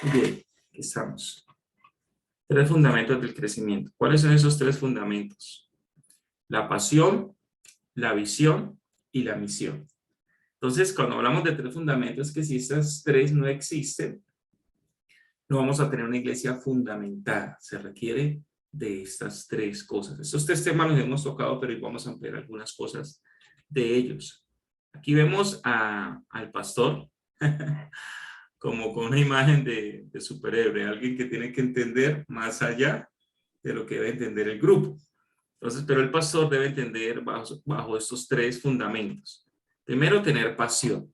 Muy bien, aquí estamos. 3 fundamentos del crecimiento. ¿Cuáles son esos 3 fundamentos? La pasión, la visión y la misión. Entonces, cuando hablamos de 3 fundamentos, es que si estas 3 no existen, no vamos a tener una iglesia fundamentada. Se requiere de estas 3 cosas. Estos 3 temas los hemos tocado, pero hoy vamos a ampliar algunas cosas de ellos. Aquí vemos al pastor como con una imagen de superhéroe, alguien que tiene que entender más allá de lo que debe entender el grupo. Entonces, pero el pastor debe entender bajo estos 3 fundamentos. Primero, tener pasión.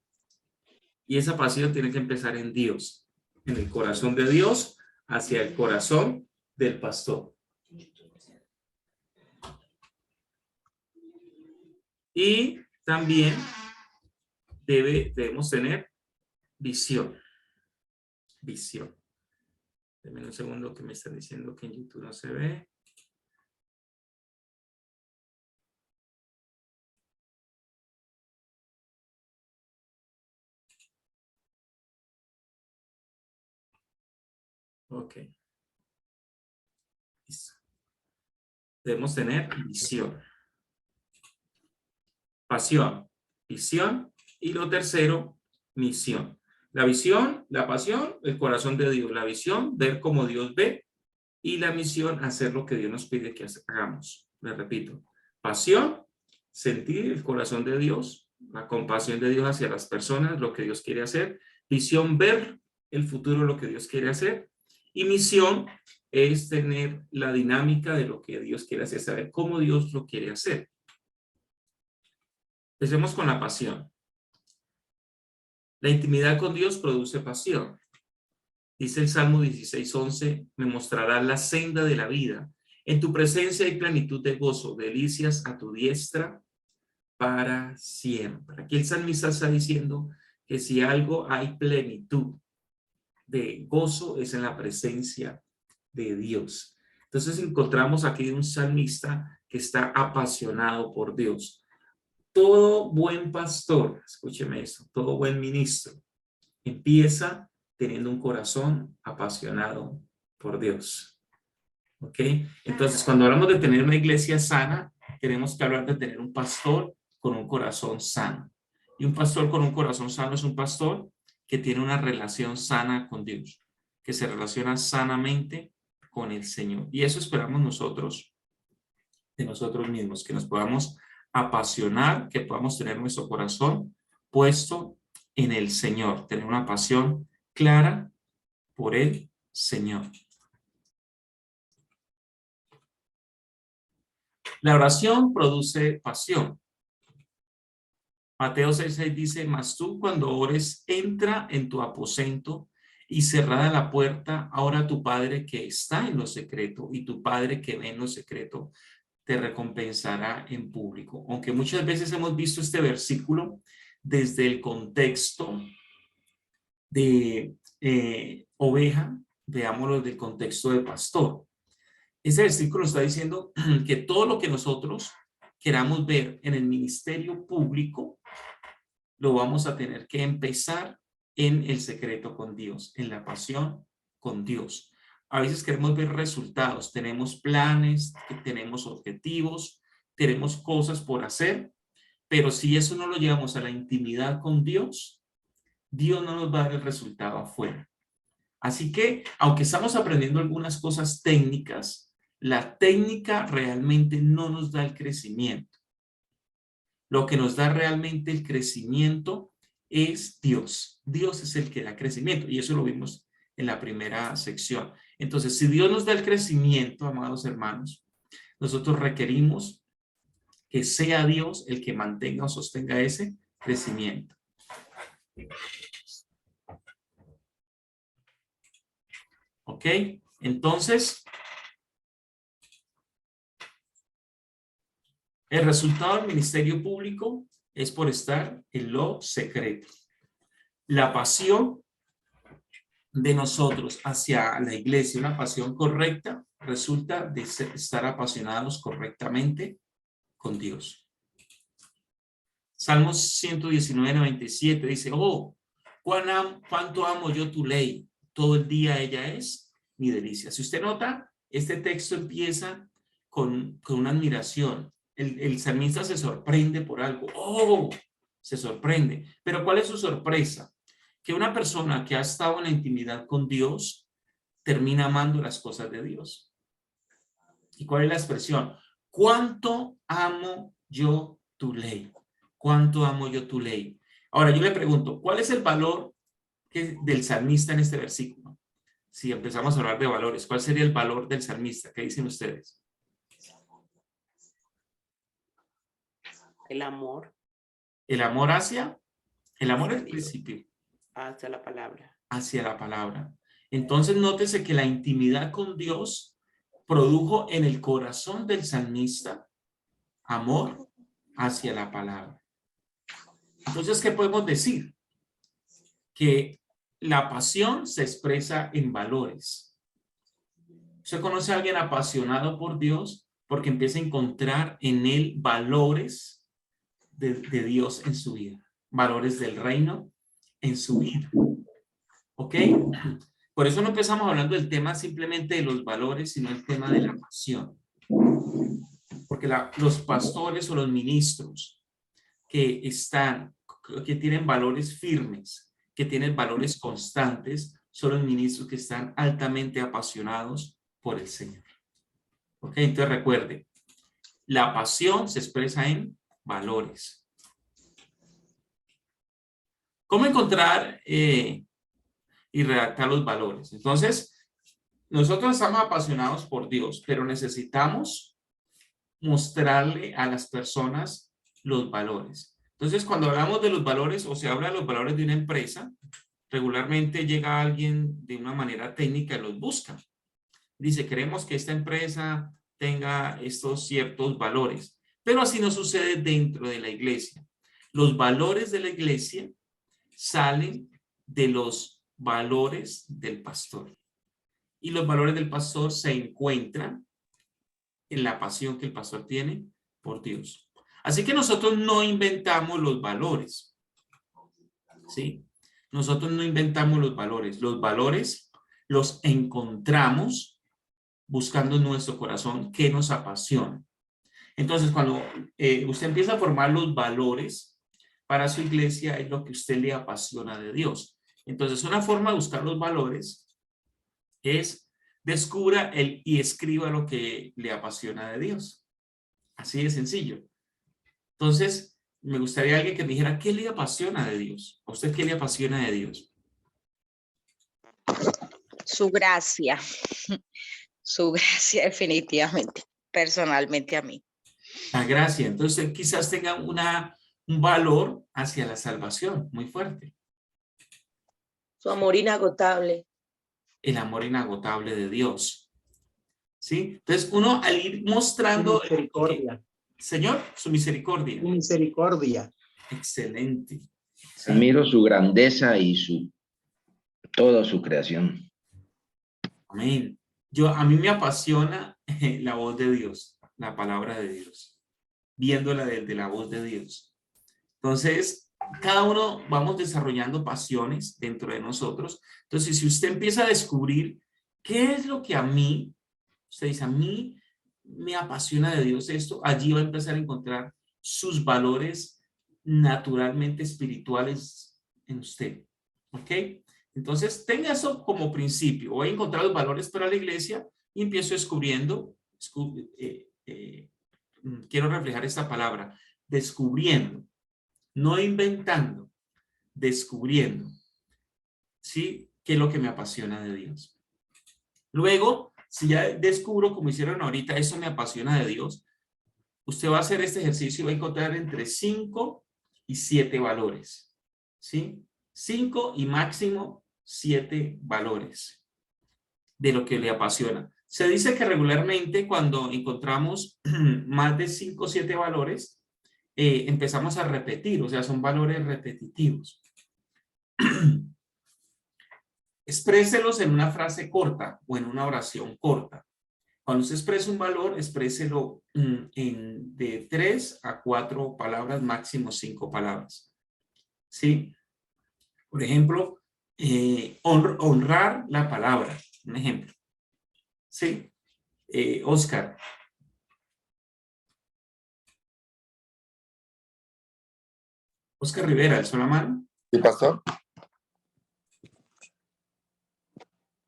Y esa pasión tiene que empezar en Dios, en el corazón de Dios, hacia el corazón del pastor. Y también debemos tener visión. Visión. Denme un segundo que me está diciendo que en YouTube no se ve. Ok. Listo. Debemos tener visión. Pasión, visión y lo tercero, misión. La visión, la pasión, el corazón de Dios. La visión, ver cómo Dios ve. Y la misión, hacer lo que Dios nos pide que hagamos. Le repito, pasión, sentir el corazón de Dios, la compasión de Dios hacia las personas, lo que Dios quiere hacer. Visión, ver el futuro, lo que Dios quiere hacer. Y misión es tener la dinámica de lo que Dios quiere hacer, saber cómo Dios lo quiere hacer. Empecemos con la pasión. La intimidad con Dios produce pasión. Dice el Salmo 16:11, me mostrarás la senda de la vida. En tu presencia hay plenitud de gozo, delicias a tu diestra para siempre. Aquí el salmista está diciendo que si algo hay plenitud de gozo es en la presencia de Dios. Entonces encontramos aquí un salmista que está apasionado por Dios. Todo buen pastor, escúcheme esto, todo buen ministro empieza teniendo un corazón apasionado por Dios. ¿Ok? Entonces, cuando hablamos de tener una iglesia sana, tenemos que hablar de tener un pastor con un corazón sano. Y un pastor con un corazón sano es un pastor que tiene una relación sana con Dios, que se relaciona sanamente con el Señor. Y eso esperamos nosotros de nosotros mismos, que nos podamos apasionar, que podamos tener nuestro corazón puesto en el Señor, tener una pasión clara por el Señor. La oración produce pasión. Mateo 6:6 dice, mas tú cuando ores, entra en tu aposento y cerrada la puerta, ahora tu Padre que está en lo secreto y tu Padre que ve en lo secreto te recompensará en público. Aunque muchas veces hemos visto este versículo desde el contexto de oveja, veámoslo desde el contexto de pastor. Ese versículo está diciendo que todo lo que nosotros queramos ver en el ministerio público, lo vamos a tener que empezar en el secreto con Dios, en la pasión con Dios. A veces queremos ver resultados, tenemos planes, tenemos objetivos, tenemos cosas por hacer, pero si eso no lo llevamos a la intimidad con Dios, Dios no nos va a dar el resultado afuera. Así que, aunque estamos aprendiendo algunas cosas técnicas, la técnica realmente no nos da el crecimiento. Lo que nos da realmente el crecimiento es Dios. Dios es el que da crecimiento y eso lo vimos en la primera sección. Entonces, si Dios nos da el crecimiento, amados hermanos, nosotros requerimos que sea Dios el que mantenga o sostenga ese crecimiento. ¿Ok? Entonces, el resultado del ministerio público es por estar en lo secreto. La pasión de nosotros hacia la iglesia, una pasión correcta, resulta de estar apasionados correctamente con Dios. Salmos 119:97 dice, oh, cuánto amo yo tu ley. todo el día ella es mi delicia. Si usted nota, este texto empieza con una admiración. El salmista se sorprende por algo. ¡Oh! Se sorprende. Pero ¿cuál es su sorpresa? Que una persona que ha estado en la intimidad con Dios termina amando las cosas de Dios. ¿Y cuál es la expresión? ¿Cuánto amo yo tu ley? ¿Cuánto amo yo tu ley? Ahora yo le pregunto, ¿cuál es el valor del salmista en este versículo? Si empezamos a hablar de valores, ¿cuál sería el valor del salmista? ¿Qué dicen ustedes? El amor. El amor hacia, el amor es el principio. Hacia la palabra. Hacia la palabra. Entonces nótese que la intimidad con Dios produjo en el corazón del salmista amor hacia la palabra. Entonces, ¿qué podemos decir? Que la pasión se expresa en valores. ¿Usted conoce a alguien apasionado por Dios? Porque empieza a encontrar en él valores de Dios en su vida, valores del reino en su vida. ¿Ok? Por eso no empezamos hablando del tema simplemente de los valores, sino el tema de la pasión. Porque los pastores o los ministros que tienen valores firmes, que tienen valores constantes, son los ministros que están altamente apasionados por el Señor. ¿Ok? Entonces recuerde, la pasión se expresa en valores. ¿Cómo encontrar y redactar los valores? Entonces, nosotros estamos apasionados por Dios, pero necesitamos mostrarle a las personas los valores. Entonces, cuando hablamos de los valores o se habla de los valores de una empresa, regularmente llega alguien de una manera técnica y los busca. Dice, queremos que esta empresa tenga estos ciertos valores, pero así no sucede dentro de la iglesia. Los valores de la iglesia salen de los valores del pastor. Y los valores del pastor se encuentran en la pasión que el pastor tiene por Dios. Así que nosotros no inventamos los valores. ¿Sí? Nosotros no inventamos los valores. Los valores los encontramos buscando en nuestro corazón qué nos apasiona. Entonces, cuando usted empieza a formar los valores para su iglesia, es lo que usted le apasiona de Dios. Entonces, una forma de buscar los valores es descubra y escriba lo que le apasiona de Dios. Así de sencillo. Entonces, me gustaría alguien que me dijera, ¿qué le apasiona de Dios? ¿A usted qué le apasiona de Dios? Su gracia. Su gracia, definitivamente. Personalmente a mí. La gracia. Entonces, quizás tenga un valor hacia la salvación muy fuerte. Su amor inagotable. El amor inagotable de Dios. ¿Sí? Entonces, uno al ir mostrando... Su misericordia. Señor, su misericordia. Su misericordia. Excelente. ¿Sí? Admiro su grandeza y toda su creación. Amén. A mí me apasiona la voz de Dios, la palabra de Dios, viéndola desde la voz de Dios. Entonces, cada uno vamos desarrollando pasiones dentro de nosotros. Entonces, si usted empieza a descubrir qué es lo que usted dice, a mí me apasiona de Dios esto, allí va a empezar a encontrar sus valores naturalmente espirituales en usted. ¿Ok? Entonces, tenga eso como principio. Voy a encontrar los valores para la iglesia y empiezo descubriendo, quiero reflejar esta palabra, descubriendo, no inventando, descubriendo, ¿sí? ¿Qué es lo que me apasiona de Dios? Luego, si ya descubro, como hicieron ahorita, eso me apasiona de Dios, usted va a hacer este ejercicio y va a encontrar entre 5 y 7 valores, ¿sí? 5 y máximo 7 valores de lo que le apasiona. Se dice que regularmente cuando encontramos más de 5 o 7 valores, empezamos a repetir, o sea, son valores repetitivos. Expréselos en una frase corta o en una oración corta. Cuando usted expresa un valor, expréselo de 3 a 4 palabras, máximo 5 palabras. ¿Sí? Por ejemplo, honrar la palabra, un ejemplo. Sí, Oscar. Oscar Rivera, ¿alzó la mano? Sí, pastor.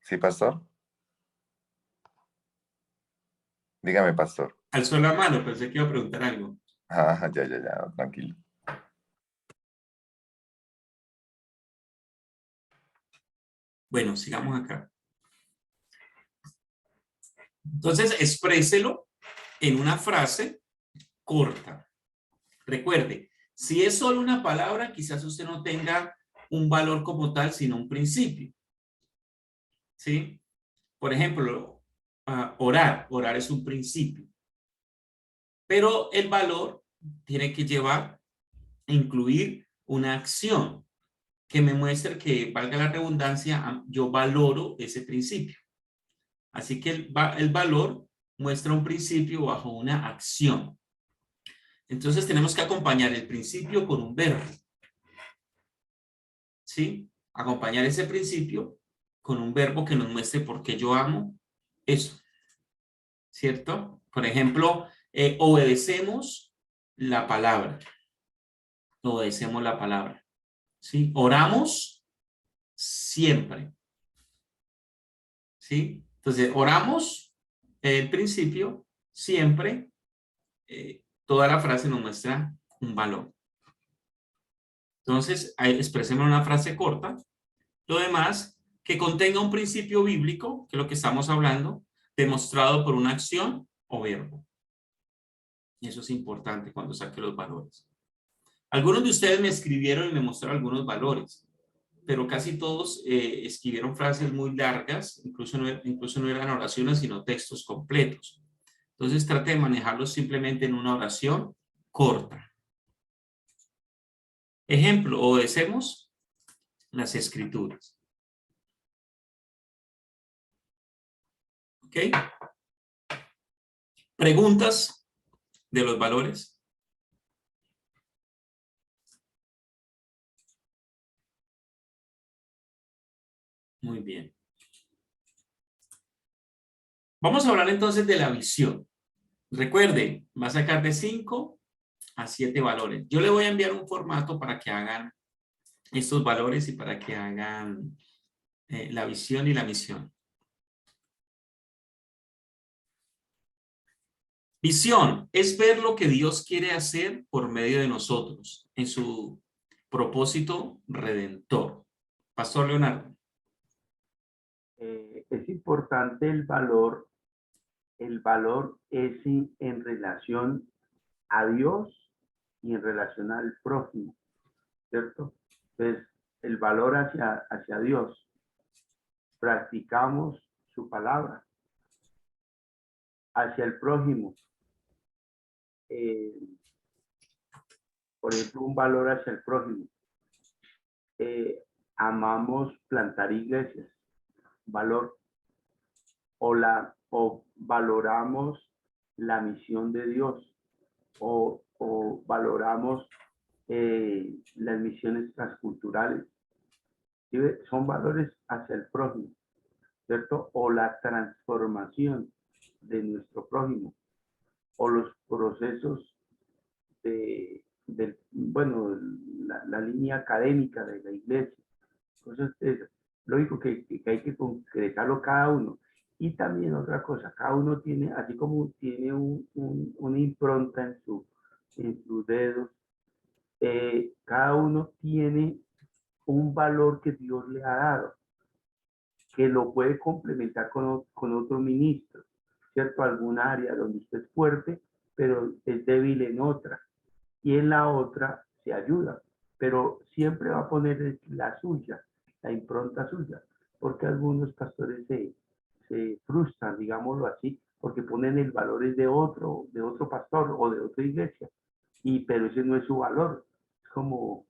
Sí, pastor. Dígame, pastor. Alzó la mano, pensé que iba a preguntar algo. Ah, ya, tranquilo. Bueno, sigamos acá. Entonces, expréselo en una frase corta. Recuerde, si es solo una palabra, quizás usted no tenga un valor como tal, sino un principio. ¿Sí? Por ejemplo, orar. Orar es un principio. Pero el valor tiene que llevar, incluir una acción que me muestre que, valga la redundancia, yo valoro ese principio. Así que el valor muestra un principio bajo una acción. Entonces tenemos que acompañar el principio con un verbo. ¿Sí? Acompañar ese principio con un verbo que nos muestre por qué yo amo eso. ¿Cierto? Por ejemplo, obedecemos la palabra. Obedecemos la palabra. ¿Sí? Oramos siempre. ¿Sí? Entonces, oramos el principio siempre. Toda la frase nos muestra un valor. Entonces, expresemos una frase corta. Lo demás, que contenga un principio bíblico, que es lo que estamos hablando, demostrado por una acción o verbo. Y eso es importante cuando saque los valores. Algunos de ustedes me escribieron y me mostraron algunos valores, pero casi todos escribieron frases muy largas, incluso no eran oraciones, sino textos completos. Entonces trate de manejarlos simplemente en una oración corta. Ejemplo, obedecemos las escrituras. ¿Ok? ¿Preguntas de los valores? Muy bien. Vamos a hablar entonces de la visión. Recuerde, va a sacar de 5 a 7 valores. Yo le voy a enviar un formato para que hagan estos valores y para que hagan la visión y la misión. Visión es ver lo que Dios quiere hacer por medio de nosotros en su propósito redentor. Pastor Leonardo. Es importante el valor. El valor es en relación a Dios y en relación al prójimo, ¿cierto? Entonces, el valor hacia Dios. Practicamos su palabra. Hacia el prójimo. Por ejemplo, un valor hacia el prójimo. Amamos plantar iglesias. Valor. O valoramos la misión de Dios. O valoramos las misiones transculturales. ¿Sí? Son valores hacia el prójimo, ¿cierto? O la transformación de nuestro prójimo, o los procesos bueno, la línea académica de la iglesia. Entonces, es lógico que hay que concretarlo cada uno. Y también otra cosa, cada uno tiene, así como tiene una impronta en sus dedos, cada uno tiene un valor que Dios le ha dado, que lo puede complementar con otro ministro, ¿cierto? Algún área donde usted es fuerte, pero es débil en otra, y en la otra se ayuda, pero siempre va a poner la suya, la impronta suya, porque algunos pastores se frustran, digámoslo así, porque ponen el valor de otro pastor o de otra iglesia, pero ese no es su valor. Es como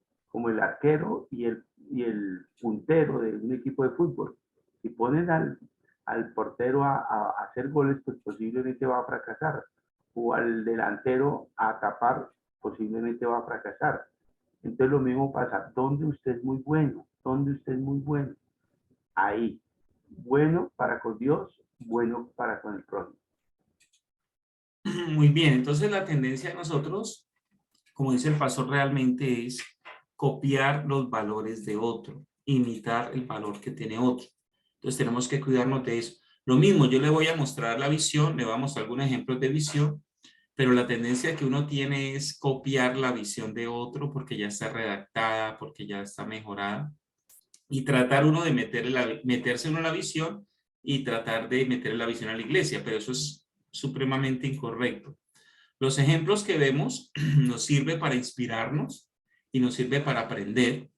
el arquero y el puntero de un equipo de fútbol. Si ponen al portero a hacer goles, pues posiblemente va a fracasar. O al delantero a tapar, posiblemente va a fracasar. Entonces lo mismo pasa, donde usted es muy bueno, donde usted es muy bueno, ahí, bueno para con Dios, bueno para con el prójimo. Muy bien, entonces la tendencia de nosotros, como dice el pastor, realmente es copiar los valores de otro, imitar el valor que tiene otro. Entonces tenemos que cuidarnos de eso. Lo mismo, yo le voy a mostrar la visión, le voy a mostrar algunos ejemplos de visión, pero la tendencia que uno tiene es copiar la visión de otro porque ya está redactada, porque ya está mejorada, y tratar uno de meterse uno en la visión y tratar de meter la visión a la iglesia, pero eso es supremamente incorrecto. Los ejemplos que vemos nos sirve para inspirarnos y nos sirve para aprender,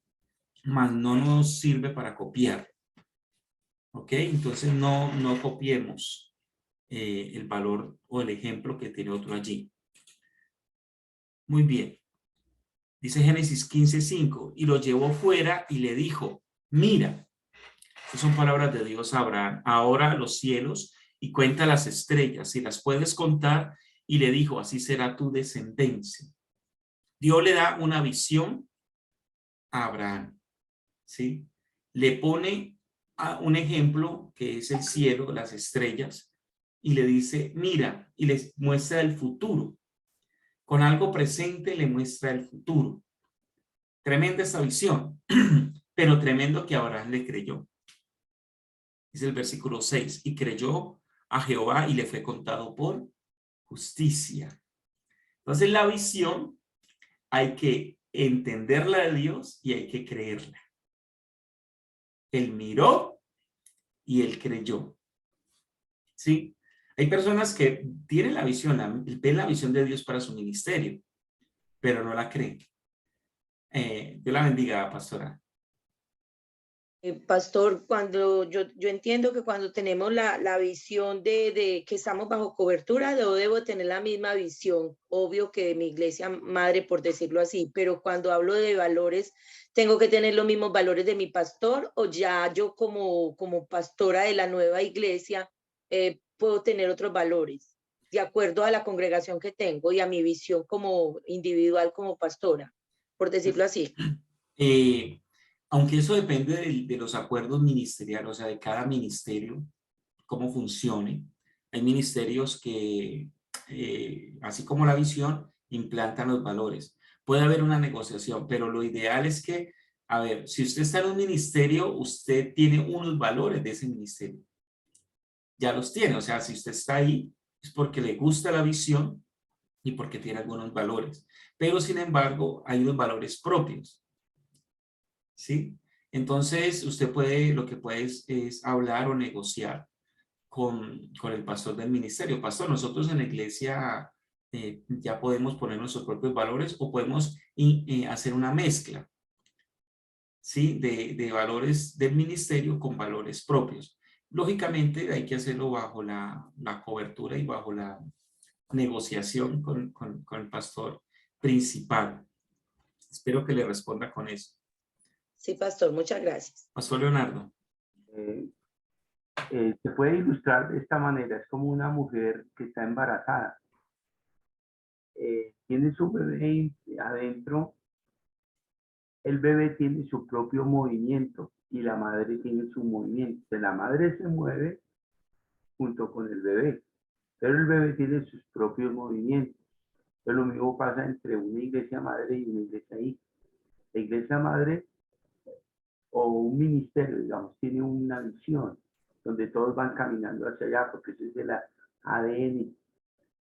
mas no nos sirve para copiar. ¿Ok? Entonces no copiemos el valor o el ejemplo que tiene otro allí. Muy bien. Dice Génesis 15:5, y lo llevó fuera y le dijo, mira, estas son palabras de Dios a Abraham, ahora los cielos y cuenta las estrellas, si las puedes contar, y le dijo, así será tu descendencia. Dios le da una visión a Abraham, ¿sí? Le pone a un ejemplo que es el cielo, las estrellas, y le dice, mira, y les muestra el futuro. Con algo presente le muestra el futuro. Tremenda esta visión, pero tremendo que Abraham le creyó. Es el versículo 6, y creyó a Jehová y le fue contado por justicia. Entonces la visión hay que entenderla de Dios y hay que creerla. Él miró y él creyó. ¿Sí? Hay personas que tienen la visión, ven la visión de Dios para su ministerio, pero no la creen. Dios la bendiga, pastora. Pastor, cuando yo entiendo que cuando tenemos la visión de que estamos bajo cobertura, yo debo tener la misma visión, obvio que de mi iglesia madre, por decirlo así, pero cuando hablo de valores, ¿tengo que tener los mismos valores de mi pastor o ya yo como pastora de la nueva iglesia puedo tener otros valores de acuerdo a la congregación que tengo y a mi visión como individual, como pastora, por decirlo así? Aunque eso depende de los acuerdos ministeriales, o sea, de cada ministerio, cómo funcione. Hay ministerios que, así como la visión, implantan los valores. Puede haber una negociación, pero lo ideal es que, a ver, si usted está en un ministerio, usted tiene unos valores de ese ministerio. Ya los tiene, o sea, si usted está ahí, es porque le gusta la visión y porque tiene algunos valores. Pero, sin embargo, hay unos valores propios. ¿Sí? Entonces, usted puede, lo que puede es hablar o negociar con el pastor del ministerio. Pastor, nosotros en la iglesia ya podemos poner nuestros propios valores o podemos hacer una mezcla, ¿sí? De valores del ministerio con valores propios. Lógicamente, hay que hacerlo bajo la cobertura y bajo la negociación con el pastor principal. Espero que le responda con eso. Sí, pastor, muchas gracias. Pastor Leonardo. Se puede ilustrar de esta manera, es como una mujer que está embarazada. Tiene su bebé adentro, el bebé tiene su propio movimiento y la madre tiene su movimiento. La madre se mueve junto con el bebé, pero el bebé tiene sus propios movimientos. Pero lo mismo pasa entre una iglesia madre y una iglesia hija. La iglesia madre o un ministerio, digamos, tiene una visión donde todos van caminando hacia allá, porque ese es el ADN.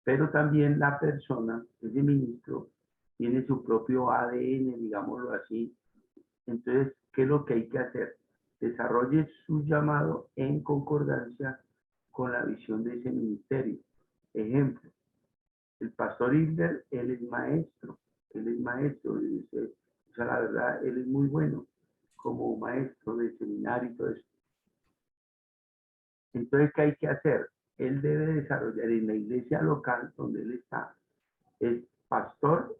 Pero también la persona, ese ministro, tiene su propio ADN, digámoslo así. Entonces, ¿qué es lo que hay que hacer? Desarrolle su llamado en concordancia con la visión de ese ministerio. Ejemplo, el pastor Hilder, él es maestro, o sea, la verdad, él es muy bueno como maestro de seminario y todo eso. Entonces, ¿qué hay que hacer? Él debe desarrollar en la iglesia local donde él está, es pastor,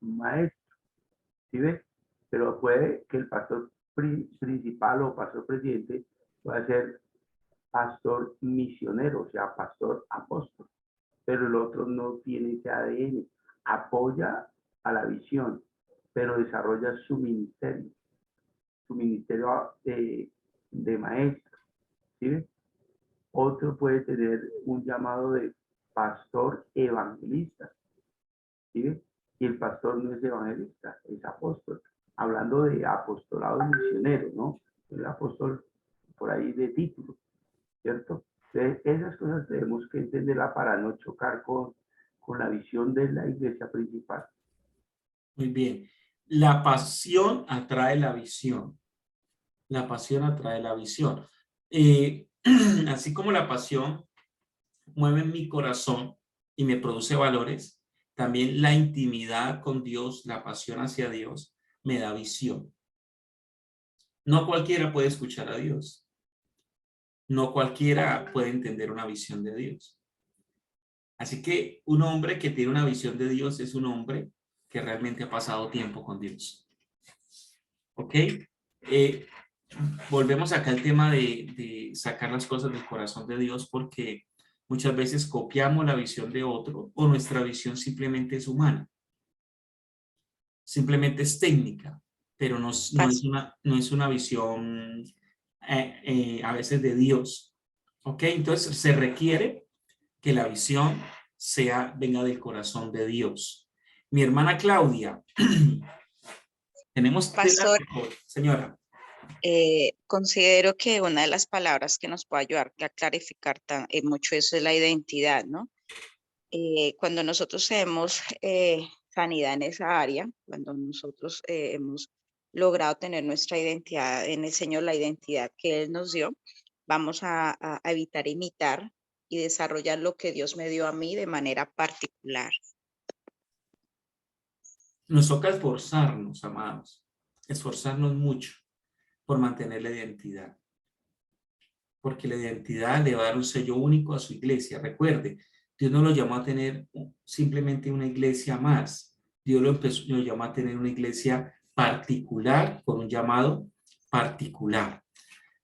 maestro, ¿sí ves? Pero puede que el pastor principal o pastor presidente pueda ser pastor misionero, o sea, pastor apóstol, pero el otro no tiene ese ADN, apoya a la visión, pero desarrolla su ministerio de maestro, ¿sí ve? Otro puede tener un llamado de pastor evangelista, ¿sí ve? Y el pastor no es evangelista, es apóstol. Hablando de apostolado misionero, ¿no? El apóstol por ahí de título, ¿cierto? Entonces, esas cosas tenemos que entenderlas para no chocar con la visión de la iglesia principal. Muy bien. La pasión atrae la visión. La pasión atrae la visión. Así como la pasión mueve mi corazón y me produce valores, también la intimidad con Dios, la pasión hacia Dios, me da visión. No cualquiera puede escuchar a Dios. No cualquiera puede entender una visión de Dios. Así que un hombre que tiene una visión de Dios es un hombre que realmente ha pasado tiempo con Dios. ¿Ok? Volvemos acá al tema de sacar las cosas del corazón de Dios, porque muchas veces copiamos la visión de otro o nuestra visión simplemente es humana. Simplemente es técnica, pero no es una visión a veces de Dios. ¿Ok? Entonces se requiere que la visión venga del corazón de Dios. Mi hermana Claudia, tenemos Pastor, señora. Considero que una de las palabras que nos puede ayudar a clarificar mucho eso es la identidad, ¿no? Cuando nosotros tenemos sanidad en esa área, cuando nosotros hemos logrado tener nuestra identidad en el Señor, la identidad que Él nos dio, vamos a evitar imitar y desarrollar lo que Dios me dio a mí de manera particular. Nos toca esforzarnos, amados, esforzarnos mucho por mantener la identidad, porque la identidad le va a dar un sello único a su iglesia. Recuerde, Dios no lo llamó a tener simplemente una iglesia más. Dios lo llamó a tener una iglesia particular, con un llamado particular.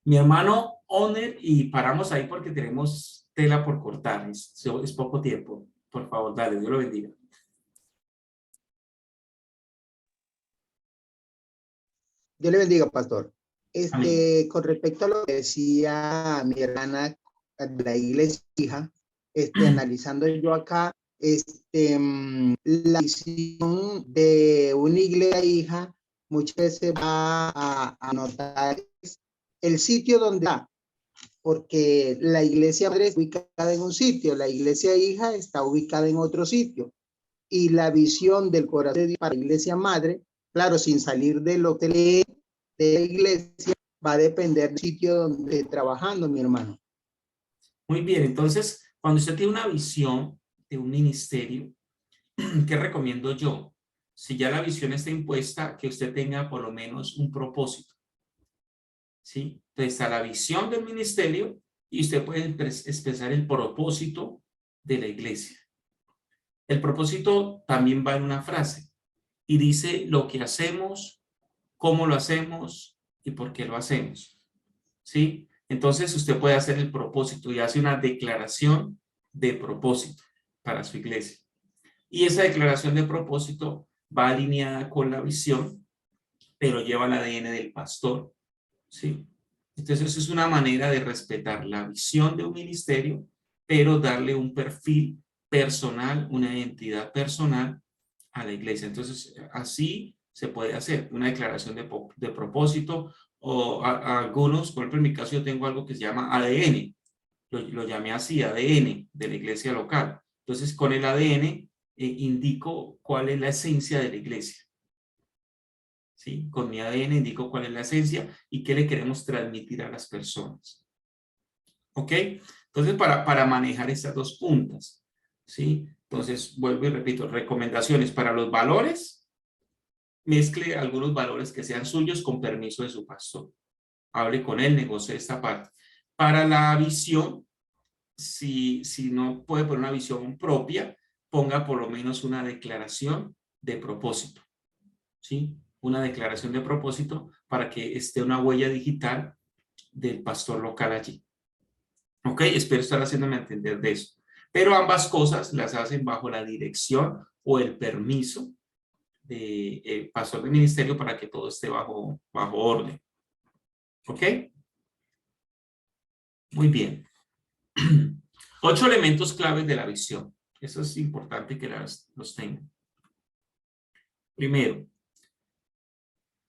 Mi hermano Oner, y paramos ahí porque tenemos tela por cortar, es poco tiempo. Por favor, dale, Dios lo bendiga. Dios le bendiga, pastor. Amén. Con respecto a lo que decía mi hermana de la iglesia hija, analizando yo acá, la visión de una iglesia hija muchas veces va a notar el sitio donde está, porque la iglesia madre está ubicada en un sitio, la iglesia hija está ubicada en otro sitio, y la visión del corazón de Dios para la iglesia madre, claro, sin salir de lo que lee de la iglesia, va a depender del sitio donde esté trabajando, mi hermano. Muy bien, entonces, cuando usted tiene una visión de un ministerio, ¿qué recomiendo yo? Si ya la visión está impuesta, que usted tenga por lo menos un propósito. ¿Sí? Entonces está la visión del ministerio y usted puede expresar el propósito de la iglesia. El propósito también va en una frase y dice lo que hacemos, cómo lo hacemos y por qué lo hacemos. ¿Sí? Entonces usted puede hacer el propósito y hace una declaración de propósito para su iglesia. Y esa declaración de propósito va alineada con la visión, pero lleva el ADN del pastor. ¿Sí? Entonces es una manera de respetar la visión de un ministerio, pero darle un perfil personal, una identidad personal a la iglesia. Entonces así se puede hacer una declaración de propósito, o algunos, por ejemplo en mi caso yo tengo algo que se llama ADN, lo llamé así, ADN de la iglesia local. Entonces con el ADN indico cuál es la esencia de la iglesia. ¿Sí? Con mi ADN indico cuál es la esencia y qué le queremos transmitir a las personas. ¿Ok? Entonces, para manejar estas dos puntas, ¿sí? Entonces, vuelvo y repito, recomendaciones para los valores, mezcle algunos valores que sean suyos con permiso de su pastor. Hable con él, negocie esta parte. Para la visión, si no puede poner una visión propia, ponga por lo menos una declaración de propósito, ¿sí? Una declaración de propósito para que esté una huella digital del pastor local allí. Ok, espero estar haciéndome entender de eso. Pero ambas cosas las hacen bajo la dirección o el permiso pastor de ministerio para que todo esté bajo orden. ¿Ok? Muy bien. 8 elementos claves de la visión. Eso es importante que los tengan. Primero,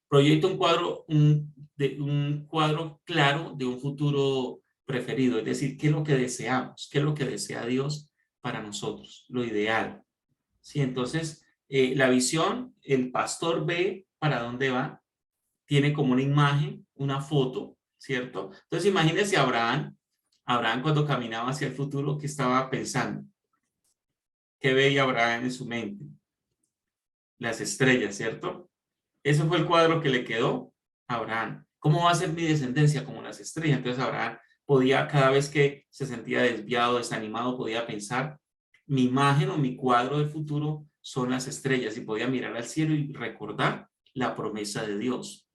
proyecta un cuadro claro de un futuro preferido, es decir, qué es lo que deseamos, qué es lo que desea Dios para nosotros, lo ideal. ¿Sí? Entonces, la visión, el pastor ve para dónde va, tiene como una imagen, una foto, ¿cierto? Entonces, imagínense a Abraham cuando caminaba hacia el futuro, ¿qué estaba pensando? ¿Qué veía Abraham en su mente? Las estrellas, ¿cierto? Ese fue el cuadro que le quedó a Abraham. ¿Cómo va a ser mi descendencia? Como las estrellas. Entonces Abraham podía, cada vez que se sentía desviado, desanimado, podía pensar, mi imagen o mi cuadro del futuro son las estrellas, y podía mirar al cielo y recordar la promesa de Dios.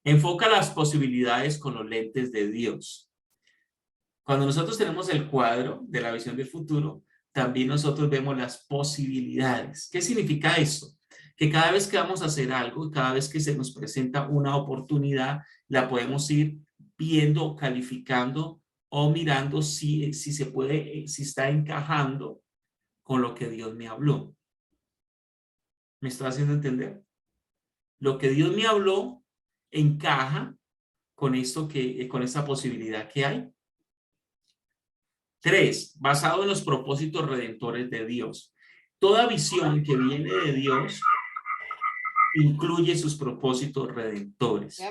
Enfoca las posibilidades con los lentes de Dios. Cuando nosotros tenemos el cuadro de la visión del futuro, también nosotros vemos las posibilidades. ¿Qué significa eso? Que cada vez que vamos a hacer algo, cada vez que se nos presenta una oportunidad, la podemos ir viendo, calificando o mirando si se puede, si está encajando con lo que Dios me habló. ¿Me está haciendo entender? Lo que Dios me habló encaja con esto con esa posibilidad que hay. 3, basado en los propósitos redentores de Dios. Toda visión que viene de Dios incluye sus propósitos redentores.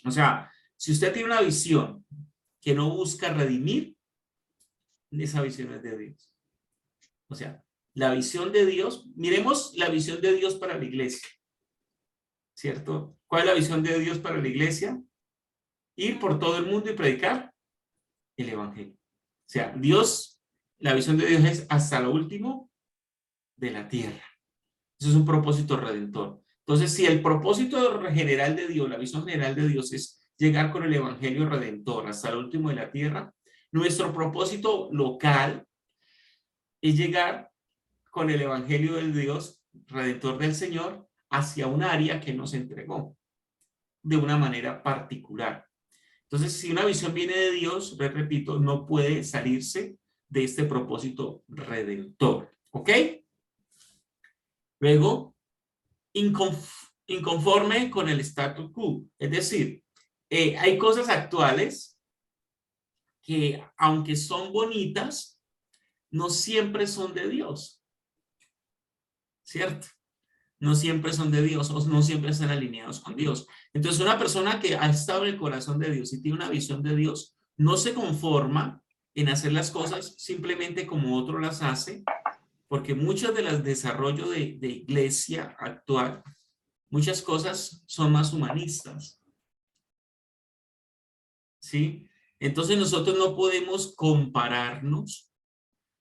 O sea, si usted tiene una visión que no busca redimir, esa visión es de Dios. O sea, la visión de Dios, miremos la visión de Dios para la iglesia, ¿cierto? ¿Cuál es la visión de Dios para la iglesia? Ir por todo el mundo y predicar el evangelio. O sea, Dios, la visión de Dios es hasta lo último de la tierra. Eso es un propósito redentor. Entonces, si el propósito general de Dios, la visión general de Dios es llegar con el evangelio redentor hasta lo último de la tierra, nuestro propósito local es llegar con el evangelio del Dios redentor del Señor hacia un área que nos entregó de una manera particular. Entonces, si una visión viene de Dios, repito, no puede salirse de este propósito redentor. ¿Ok? Luego, inconforme con el status quo. Es decir, hay cosas actuales que, aunque son bonitas, no siempre son de Dios. ¿Cierto? No siempre son de Dios, o no siempre están alineados con Dios. Entonces, una persona que ha estado en el corazón de Dios y tiene una visión de Dios, no se conforma en hacer las cosas simplemente como otro las hace, porque muchas de las desarrollo de iglesia actual, muchas cosas son más humanistas. ¿Sí? Entonces, nosotros no podemos compararnos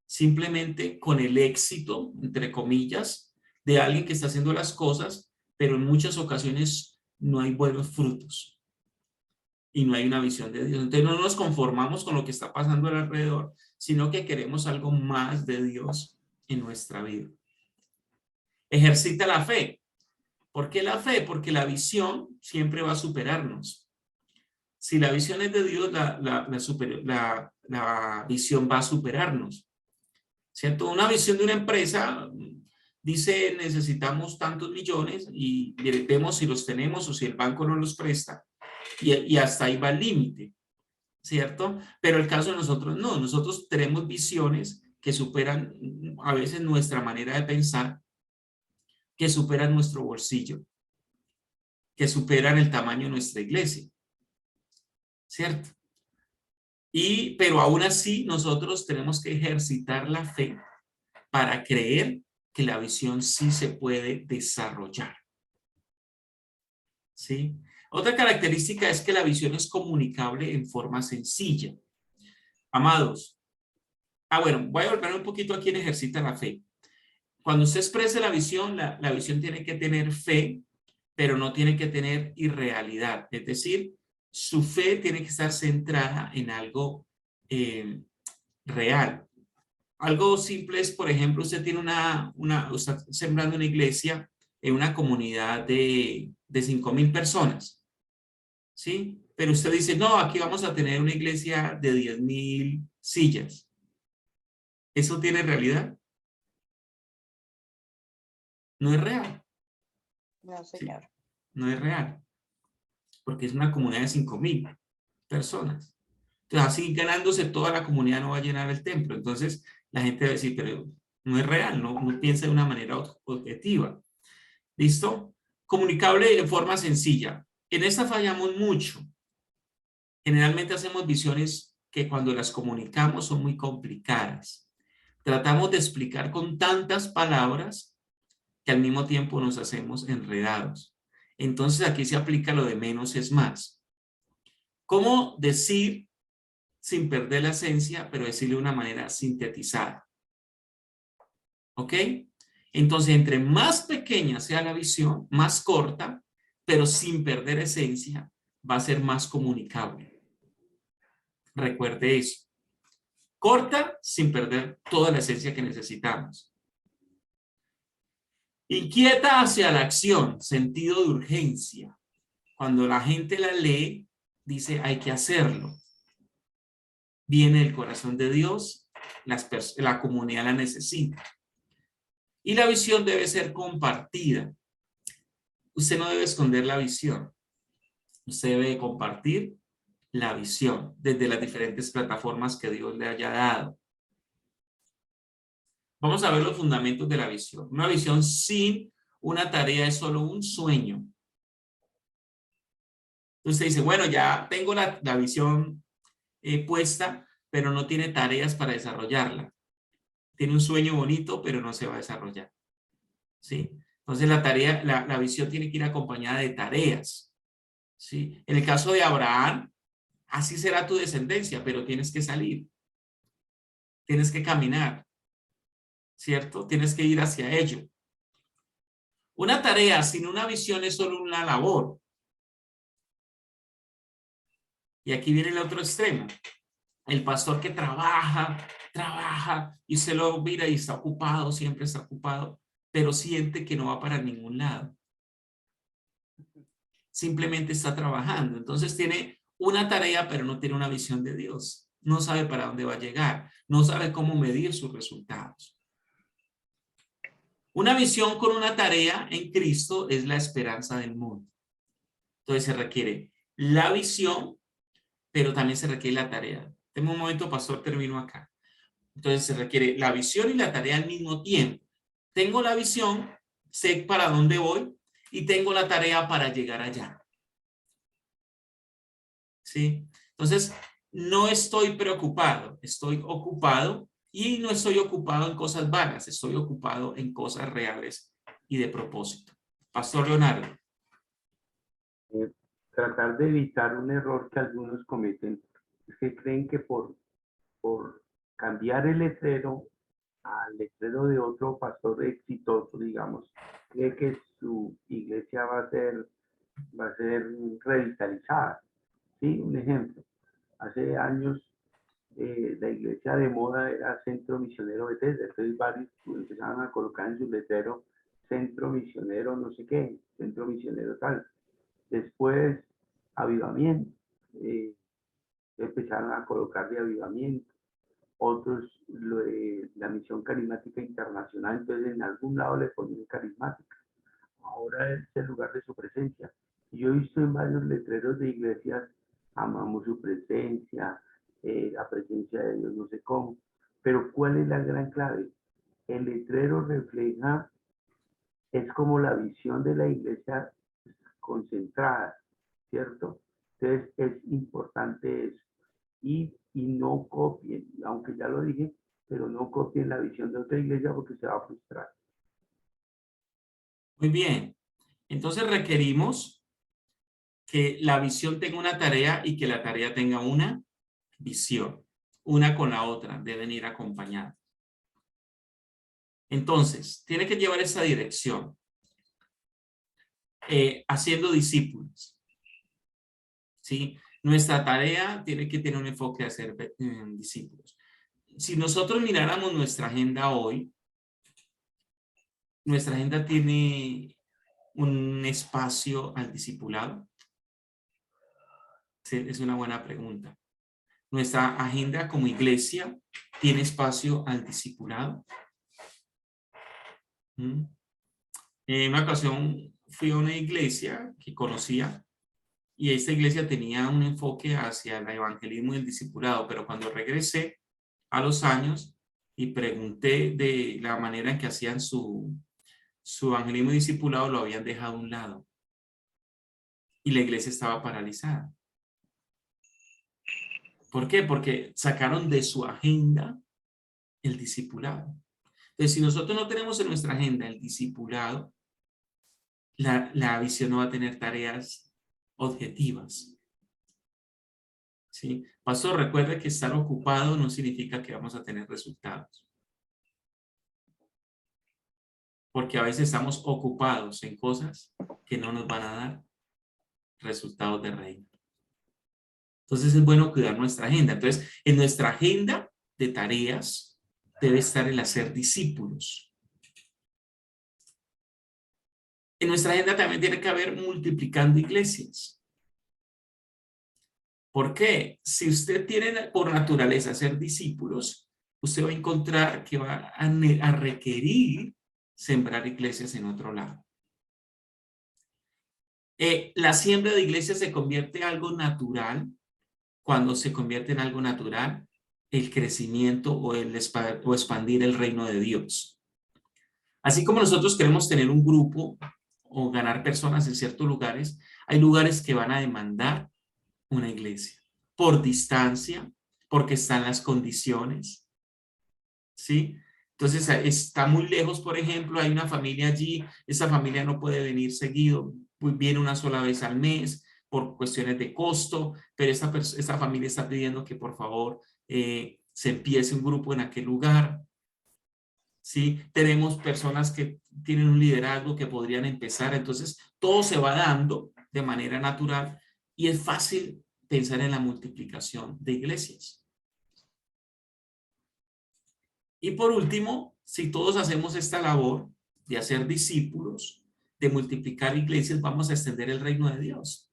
simplemente con el éxito, entre comillas, de alguien que está haciendo las cosas, pero en muchas ocasiones no hay buenos frutos y no hay una visión de Dios. Entonces no nos conformamos con lo que está pasando alrededor, sino que queremos algo más de Dios en nuestra vida. Ejercita la fe. ¿Por qué la fe? Porque la visión siempre va a superarnos. Si la visión es de Dios, la visión va a superarnos. ¿Cierto? Una visión de una empresa dice necesitamos tantos millones y vemos si los tenemos o si el banco no los presta, y hasta ahí va el límite, ¿cierto? Pero el caso de nosotros no, nosotros tenemos visiones que superan a veces nuestra manera de pensar, que superan nuestro bolsillo, que superan el tamaño de nuestra iglesia, ¿cierto? Pero aún así nosotros tenemos que ejercitar la fe para creer que la visión sí se puede desarrollar. ¿Sí? Otra característica es que la visión es comunicable en forma sencilla. Amados, bueno, voy a volver un poquito aquí en ejercita la fe. Cuando usted exprese la visión, la visión tiene que tener fe, pero no tiene que tener irrealidad. Es decir, su fe tiene que estar centrada en algo real. Algo simple es, por ejemplo, usted tiene está sembrando una iglesia en una comunidad de 5.000 personas, ¿sí? Pero usted dice, no, aquí vamos a tener una iglesia de 10.000 sillas. ¿Eso tiene realidad? No es real. No, ¿Sí? señor. No es real. Porque es una comunidad de 5.000 personas. Entonces, así ganándose toda la comunidad no va a llenar el templo. Entonces, la gente va a decir, pero no es real, no piensa de una manera objetiva. ¿Listo? Comunicable de forma sencilla. En esta fallamos mucho. Generalmente hacemos visiones que cuando las comunicamos son muy complicadas. Tratamos de explicar con tantas palabras que al mismo tiempo nos hacemos enredados. Entonces aquí se aplica lo de menos es más. ¿Cómo decir sin perder la esencia, pero decirlo de una manera sintetizada? ¿Ok? Entonces, entre más pequeña sea la visión, más corta, pero sin perder esencia, va a ser más comunicable. Recuerde eso. Corta sin perder toda la esencia que necesitamos. Inquieta hacia la acción, sentido de urgencia. Cuando la gente la lee, dice hay que hacerlo. Viene del corazón de Dios, la comunidad la necesita. Y la visión debe ser compartida. Usted no debe esconder la visión. Usted debe compartir la visión desde las diferentes plataformas que Dios le haya dado. Vamos a ver los fundamentos de la visión. Una visión sin una tarea es solo un sueño. Usted dice, bueno, ya tengo la visión puesta, pero no tiene tareas para desarrollarla. Tiene un sueño bonito, pero no se va a desarrollar. ¿Sí? Entonces la visión tiene que ir acompañada de tareas. ¿Sí? En el caso de Abraham, así será tu descendencia, pero tienes que salir. Tienes que caminar. ¿Cierto? Tienes que ir hacia ello. Una tarea sin una visión es solo una labor. Y aquí viene el otro extremo. El pastor que trabaja y se lo mira y está ocupado, siempre está ocupado, pero siente que no va para ningún lado. Simplemente está trabajando. Entonces tiene una tarea, pero no tiene una visión de Dios. No sabe para dónde va a llegar. No sabe cómo medir sus resultados. Una visión con una tarea en Cristo es la esperanza del mundo. Entonces se requiere la visión, pero también se requiere la tarea. Deme un momento, pastor, termino acá. Entonces se requiere la visión y la tarea al mismo tiempo. Tengo la visión, sé para dónde voy y tengo la tarea para llegar allá. ¿Sí? Entonces, no estoy preocupado, estoy ocupado y no estoy ocupado en cosas vanas, estoy ocupado en cosas reales y de propósito. Pastor Leonardo. Tratar de evitar un error que algunos cometen es que creen que por cambiar el letrero al letrero de otro pastor exitoso, digamos, cree que su iglesia va a ser revitalizada. ¿Sí? Un ejemplo, hace años la iglesia de moda era Centro Misionero Bethesda, entonces varios empezaron a colocar en su letrero Centro Misionero no sé qué, Centro Misionero tal. Después, avivamiento, empezaron a colocar de avivamiento. Otros, la misión carismática internacional, entonces en algún lado le ponían carismática. Ahora es el lugar de su presencia. Yo he visto en varios letreros de iglesias, amamos su presencia, la presencia de Dios, no sé cómo. Pero ¿cuál es la gran clave? El letrero refleja, es como la visión de la iglesia concentrada, ¿cierto? Entonces es importante eso. Y no copien, aunque ya lo dije, pero no copien la visión de otra iglesia porque se va a frustrar. Muy bien. Entonces requerimos que la visión tenga una tarea y que la tarea tenga una visión. Una con la otra deben ir acompañadas. Entonces, tiene que llevar esa dirección. Haciendo discípulos. ¿Sí? Nuestra tarea tiene que tener un enfoque de hacer discípulos. si nosotros miráramos nuestra agenda hoy, nuestra agenda tiene un espacio al discipulado. Sí, es una buena pregunta. Nuestra agenda como iglesia tiene espacio al discipulado. En una ocasión fui a una iglesia que conocía y esta iglesia tenía un enfoque hacia el evangelismo y el discipulado, pero cuando regresé a los años y pregunté de la manera en que hacían su evangelismo y discipulado, lo habían dejado a un lado y la iglesia estaba paralizada. ¿Por qué? Porque sacaron de su agenda el discipulado. Entonces, si nosotros no tenemos en nuestra agenda el discipulado, la visión no va a tener tareas objetivas. ¿Sí? Pastor, recuerde que estar ocupado no significa que vamos a tener resultados. Porque a veces estamos ocupados en cosas que no nos van a dar resultados de reino. Entonces es bueno cuidar nuestra agenda. Entonces, en nuestra agenda de tareas debe estar el hacer discípulos. En nuestra agenda también tiene que haber multiplicando iglesias. ¿Por qué? Si usted tiene por naturaleza ser discípulos, usted va a encontrar que va a requerir sembrar iglesias en otro lado. La siembra de iglesias se convierte en algo natural. Cuando se convierte en algo natural, el crecimiento o expandir el reino de Dios. Así como nosotros queremos tener un grupo o ganar personas en ciertos lugares, hay lugares que van a demandar una iglesia por distancia, porque están las condiciones, ¿sí? Entonces está muy lejos, por ejemplo, hay una familia allí, esa familia no puede venir seguido, viene una sola vez al mes por cuestiones de costo, pero esta familia está pidiendo que por favor se empiece un grupo en aquel lugar. ¿Sí? Tenemos personas que tienen un liderazgo que podrían empezar, entonces todo se va dando de manera natural y es fácil pensar en la multiplicación de iglesias. Y por último, si todos hacemos esta labor de hacer discípulos, de multiplicar iglesias, vamos a extender el reino de Dios.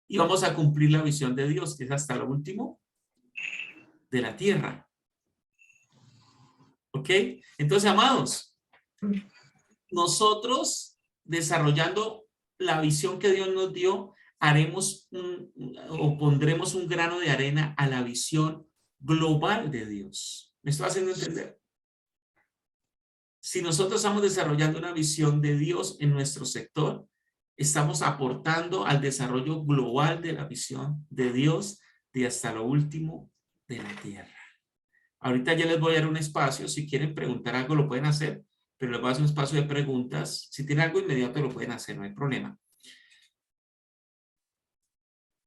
Y vamos a cumplir la visión de Dios, que es hasta lo último de la tierra. ¿Ok? Entonces, amados, nosotros desarrollando la visión que Dios nos dio, haremos o pondremos un grano de arena a la visión global de Dios. ¿Me estoy haciendo entender? Si nosotros estamos desarrollando una visión de Dios en nuestro sector, estamos aportando al desarrollo global de la visión de Dios de hasta lo último de la tierra. Ahorita ya les voy a dar un espacio. Si quieren preguntar algo, lo pueden hacer, pero les voy a hacer un espacio de preguntas. Si tienen algo inmediato, lo pueden hacer, no hay problema.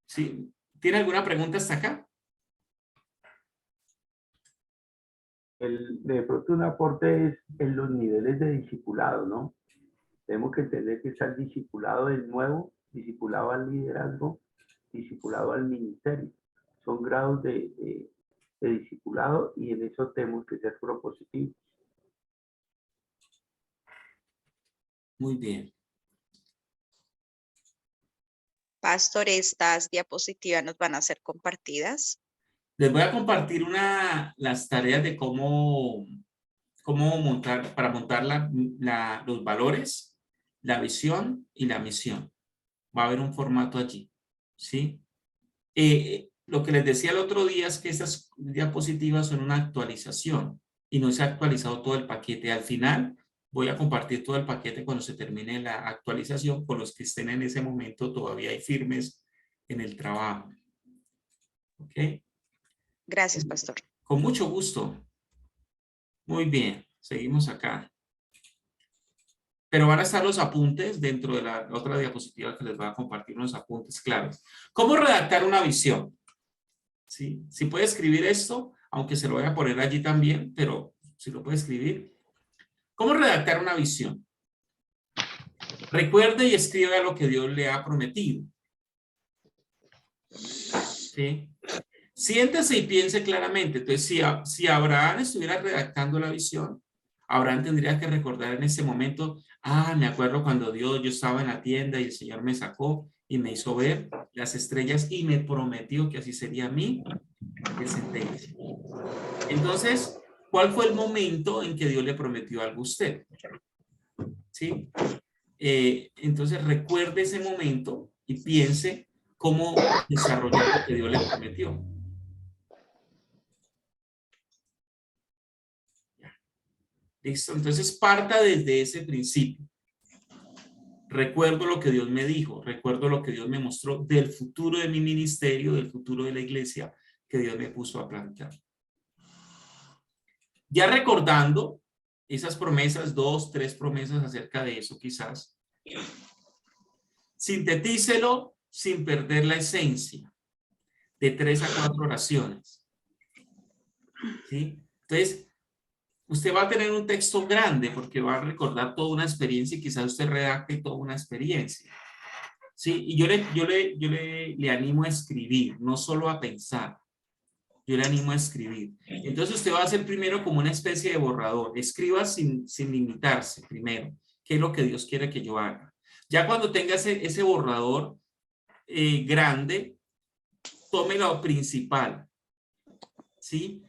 ¿Sí? ¿Tiene alguna pregunta hasta acá? De pronto un aporte es en los niveles de discipulado, ¿no? Tenemos que entender que está el discipulado del nuevo, discipulado al liderazgo, discipulado al ministerio. Son grados de discipulado y en eso tenemos que ser propositivos. Muy bien. Pastor, estas diapositivas nos van a ser compartidas. Les voy a compartir las tareas de cómo montar, para montar los valores, la visión y la misión. Va a haber un formato allí, ¿sí? Lo que les decía el otro día es que estas diapositivas son una actualización y no se ha actualizado todo el paquete. Al final voy a compartir todo el paquete cuando se termine la actualización con los que estén en ese momento todavía hay firmes en el trabajo. ¿Ok? Gracias, pastor. Con mucho gusto. Muy bien, seguimos acá. Pero van a estar los apuntes dentro de la otra diapositiva que les voy a compartir, unos apuntes claves. ¿Cómo redactar una visión? ¿Sí? Si puede escribir esto, aunque se lo voy a poner allí también, pero si lo puede escribir. ¿Cómo redactar una visión? Recuerde y escriba lo que Dios le ha prometido. ¿Sí? Siéntese y piense claramente. Entonces, si Abraham estuviera redactando la visión, Abraham tendría que recordar en ese momento, me acuerdo cuando yo estaba en la tienda y el Señor me sacó y me hizo ver las estrellas y me prometió que así sería mi descendencia. Entonces, ¿cuál fue el momento en que Dios le prometió algo a usted? ¿Sí? Entonces, recuerde ese momento y piense cómo desarrollar lo que Dios le prometió. ¿Listo? Entonces, parta desde ese principio. Recuerdo lo que Dios me dijo, recuerdo lo que Dios me mostró del futuro de mi ministerio, del futuro de la iglesia que Dios me puso a plantear. Ya recordando esas promesas, 2, 3 promesas acerca de eso quizás, sintetícelo sin perder la esencia de 3 a 4 oraciones. ¿Sí? Entonces, usted va a tener un texto grande porque va a recordar toda una experiencia y quizás usted redacte toda una experiencia. Sí, y yo le animo a escribir, no solo a pensar. Yo le animo a escribir. Entonces usted va a hacer primero como una especie de borrador. Escriba sin limitarse primero. ¿Qué es lo que Dios quiere que yo haga? Ya cuando tenga ese borrador grande, tome lo principal. ¿Sí?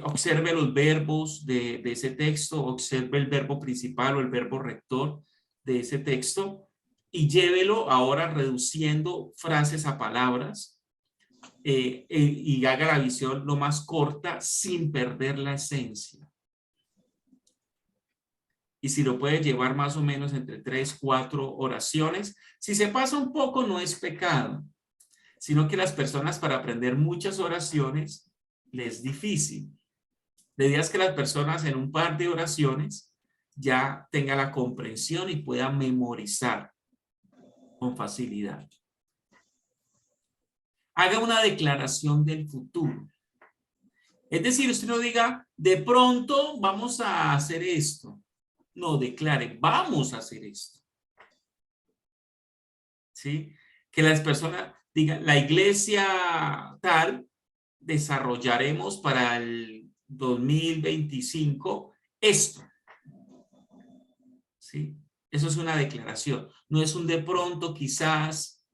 Observe los verbos de ese texto, observe el verbo principal o el verbo rector de ese texto y llévelo ahora reduciendo frases a palabras y haga la visión lo más corta sin perder la esencia. Y si lo puede llevar más o menos entre 3, 4 oraciones, si se pasa un poco no es pecado, sino que las personas para aprender muchas oraciones les es difícil. La idea es que las personas en un par de oraciones ya tengan la comprensión y puedan memorizar con facilidad. Haga una declaración del futuro. Es decir, usted no diga, de pronto vamos a hacer esto. No, declare, vamos a hacer esto. ¿Sí? Que las personas digan, la iglesia tal, desarrollaremos para el 2025 esto. ¿Sí? Eso es una declaración. No es un de pronto, quizás.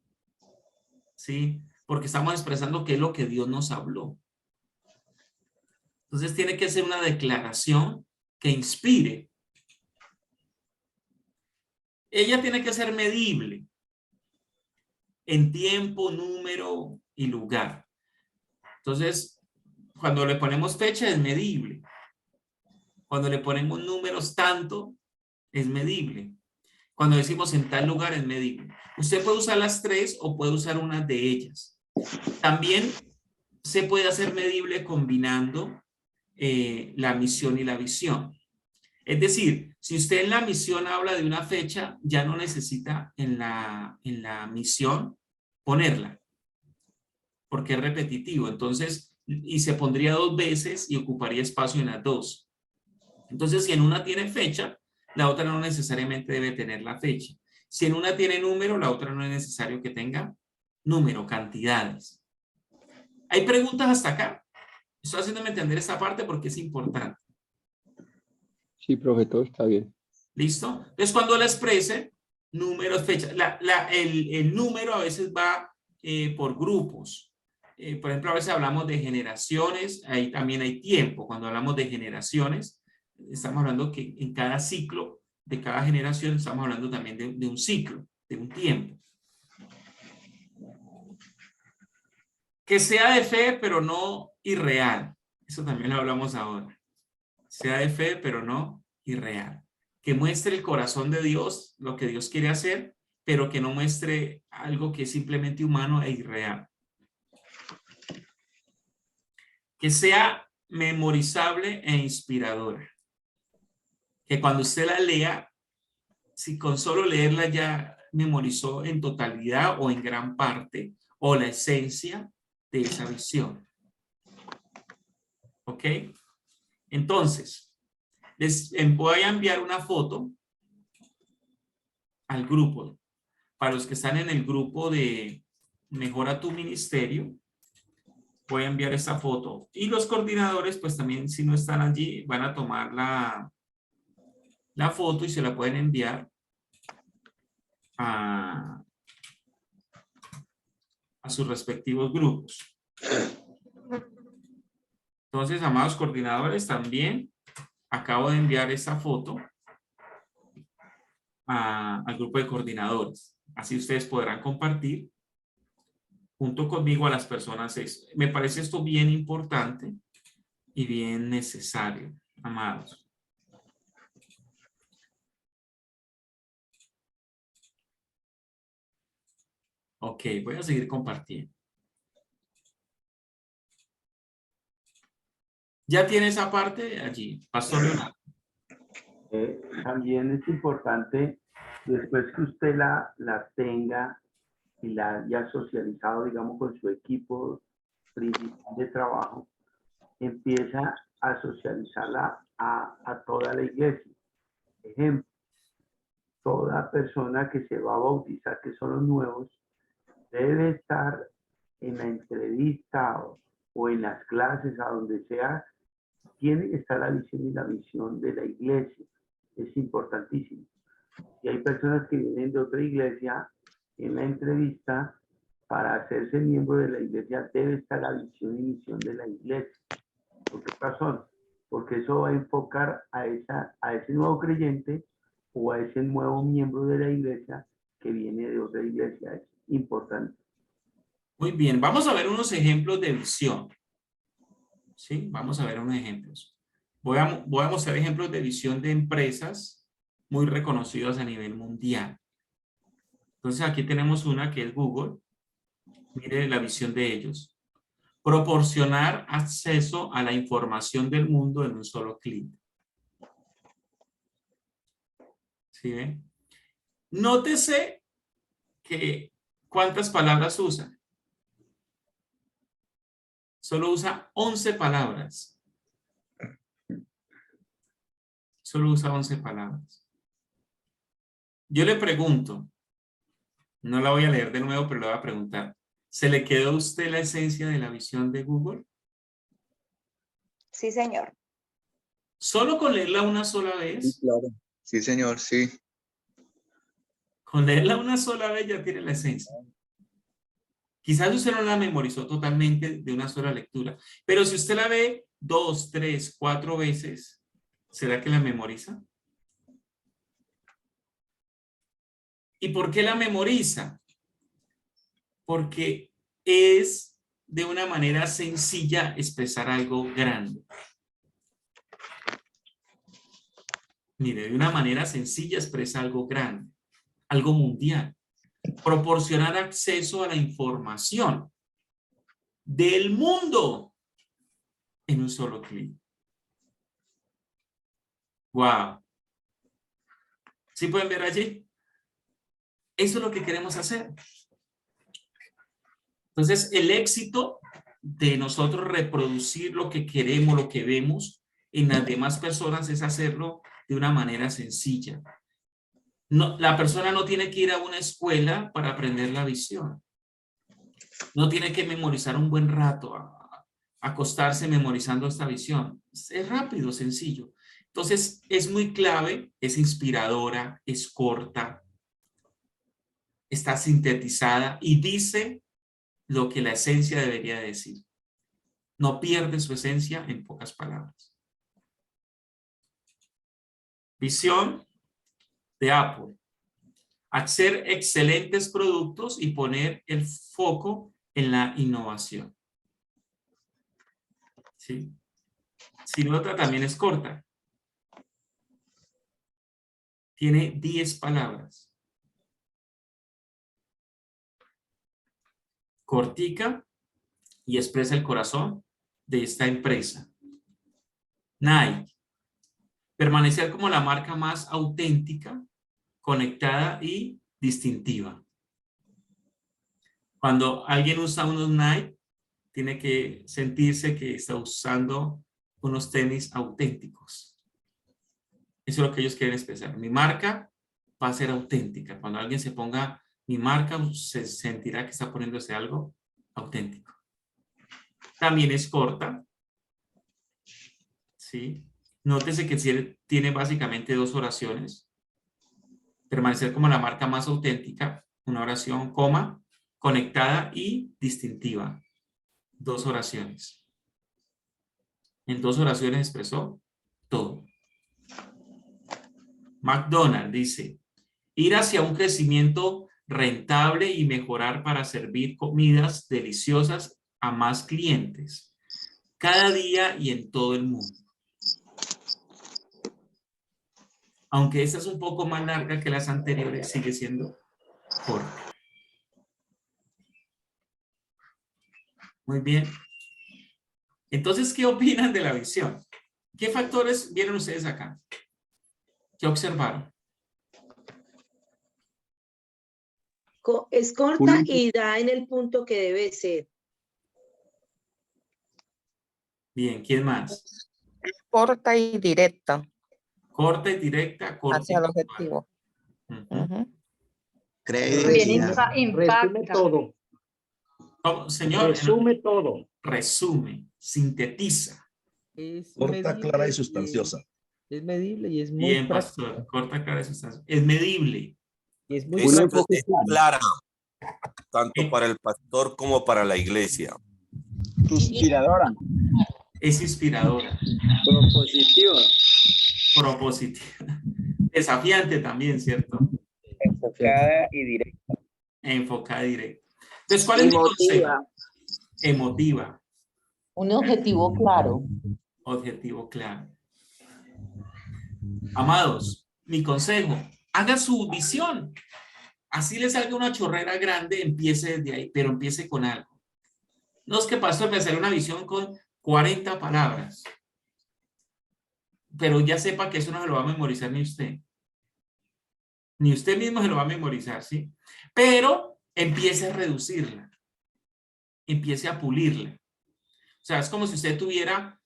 ¿Sí? Porque estamos expresando qué es lo que Dios nos habló. Entonces tiene que ser una declaración que inspire. Ella tiene que ser medible en tiempo, número y lugar. Entonces, cuando le ponemos fecha es medible. Cuando le ponemos números tanto, es medible. Cuando decimos en tal lugar, es medible. Usted puede usar las 3 o puede usar una de ellas. También se puede hacer medible combinando la misión y la visión. Es decir, si usted en la misión habla de una fecha, ya no necesita en la misión ponerla, porque es repetitivo. Entonces, y se pondría 2 veces y ocuparía espacio en las 2. Entonces, si en una tiene fecha, la otra no necesariamente debe tener la fecha. Si en una tiene número, la otra no es necesario que tenga número, cantidades. ¿Hay preguntas hasta acá? Estoy haciéndome entender esta parte porque es importante. Sí, profe, todo está bien. ¿Listo? Entonces, cuando la exprese, números, fechas. El número a veces va por grupos. Por ejemplo, a veces hablamos de generaciones, ahí también hay tiempo. Cuando hablamos de generaciones, estamos hablando que en cada ciclo de cada generación estamos hablando también de un ciclo, de un tiempo. Que sea de fe, pero no irreal. Eso también lo hablamos ahora. Sea de fe, pero no irreal. Que muestre el corazón de Dios, lo que Dios quiere hacer, pero que no muestre algo que es simplemente humano e irreal. Que sea memorizable e inspiradora. Que cuando usted la lea, si con solo leerla ya memorizó en totalidad o en gran parte, o la esencia de esa visión. ¿Ok? Entonces, les voy a enviar una foto al grupo. Para los que están en el grupo de Mejora tu Ministerio, voy a enviar esta foto. Y los coordinadores, pues también si no están allí, van a tomar la foto y se la pueden enviar a sus respectivos grupos. Entonces, amados coordinadores, también acabo de enviar esta foto al grupo de coordinadores. Así ustedes podrán compartir junto conmigo a las personas. Me parece esto bien importante y bien necesario, amados. Ok, voy a seguir compartiendo. ¿Ya tiene esa parte allí, Pastor Leonardo? También es importante, después que usted la tenga y la haya socializado, digamos, con su equipo principal de trabajo, empieza a socializarla a toda la iglesia. Ejemplo, toda persona que se va a bautizar, que son los nuevos, debe estar en la entrevista o en las clases, a donde sea, tiene que estar la visión y la misión de la iglesia. Es importantísimo. Y hay personas que vienen de otra iglesia, en la entrevista, para hacerse miembro de la iglesia, debe estar la visión y misión de la iglesia. ¿Por qué razón? Porque eso va a enfocar a ese nuevo creyente o a ese nuevo miembro de la iglesia que viene de otra iglesia. Es importante. Muy bien, vamos a ver unos ejemplos de visión. ¿Sí? Vamos a ver unos ejemplos. Voy a mostrar ejemplos de visión de empresas muy reconocidas a nivel mundial. Entonces aquí tenemos una que es Google. Mire la visión de ellos. Proporcionar acceso a la información del mundo en un solo clic. ¿Sí ven? Nótese que ¿cuántas palabras usa? Solo usa 11 palabras. Solo usa 11 palabras. Yo le pregunto, no la voy a leer de nuevo, pero le voy a preguntar. ¿Se le quedó a usted la esencia de la visión de Google? Sí, señor. ¿Solo con leerla una sola Sí, vez? claro. Sí, señor, sí. Con leerla una sola vez ya tiene la esencia. Quizás usted no la memorizó totalmente de una sola lectura, pero si usted la ve 2, 3, 4 veces, ¿será que la memoriza? ¿Y por qué la memoriza? Porque es de una manera sencilla expresar algo grande. Mire, de una manera sencilla expresa algo grande, algo mundial. Proporcionar acceso a la información del mundo en un solo clic. ¡Wow! ¿Sí pueden ver allí? Eso es lo que queremos hacer. Entonces, el éxito de nosotros reproducir lo que queremos, lo que vemos en las demás personas es hacerlo de una manera sencilla. No, la persona no tiene que ir a una escuela para aprender la visión. No tiene que memorizar un buen rato, acostarse memorizando esta visión. Es rápido, sencillo. Entonces, es muy clave, es inspiradora, es corta, está sintetizada y dice lo que la esencia debería decir. No pierde su esencia en pocas palabras. Visión de Apple. Hacer excelentes productos y poner el foco en la innovación. ¿Sí? Si nota, también es corta. Tiene 10 palabras. Cortica y expresa el corazón de esta empresa. Nike. Permanecer como la marca más auténtica, conectada y distintiva. Cuando alguien usa unos Nike, tiene que sentirse que está usando unos tenis auténticos. Eso es lo que ellos quieren expresar. Mi marca va a ser auténtica. Cuando alguien se ponga mi marca, se sentirá que está poniéndose algo auténtico. También es corta. ¿Sí? Nótese que tiene básicamente 2 oraciones. Permanecer como la marca más auténtica. Una oración, coma, conectada y distintiva. 2 oraciones. En 2 oraciones expresó todo. McDonald dice, ir hacia un crecimiento rentable y mejorar para servir comidas deliciosas a más clientes, cada día y en todo el mundo. Aunque esta es un poco más larga que las anteriores, sigue siendo corta. Muy bien. Entonces, ¿qué opinan de la visión? ¿Qué factores vieron ustedes acá? ¿Qué observaron? Es corta y da en el punto que debe ser. Bien, ¿quién más? Corta y directa. Corta y directa, corta Hacia y el puntual. objetivo. Ujú. Resume todo. ¿Cómo, señor? Resume todo. Resume, sintetiza. Es Corta, medible clara y y sustanciosa. es medible y es muy Bien, práctica. pastor. Corta, clara y sustanciosa. Es medible. Y es muy Es práctica. clara, tanto para el pastor como para la iglesia. Inspiradora. Es inspiradora. Propositiva. Propositiva. Desafiante también, ¿cierto? Enfocada y directa. Enfocada y directa. Entonces, ¿cuál es mi consejo? Emotiva. Un objetivo claro. Objetivo claro. Amados, mi consejo, haga su visión. Así le salga una chorrera grande, empiece desde ahí, pero empiece con algo. No es que pastor me sale una visión con 40 palabras. Pero ya sepa que eso no se lo va a memorizar ni usted. Ni usted mismo se lo va a memorizar, ¿sí? Pero empiece a reducirla. Empiece a pulirla. O sea, es como si usted tuviera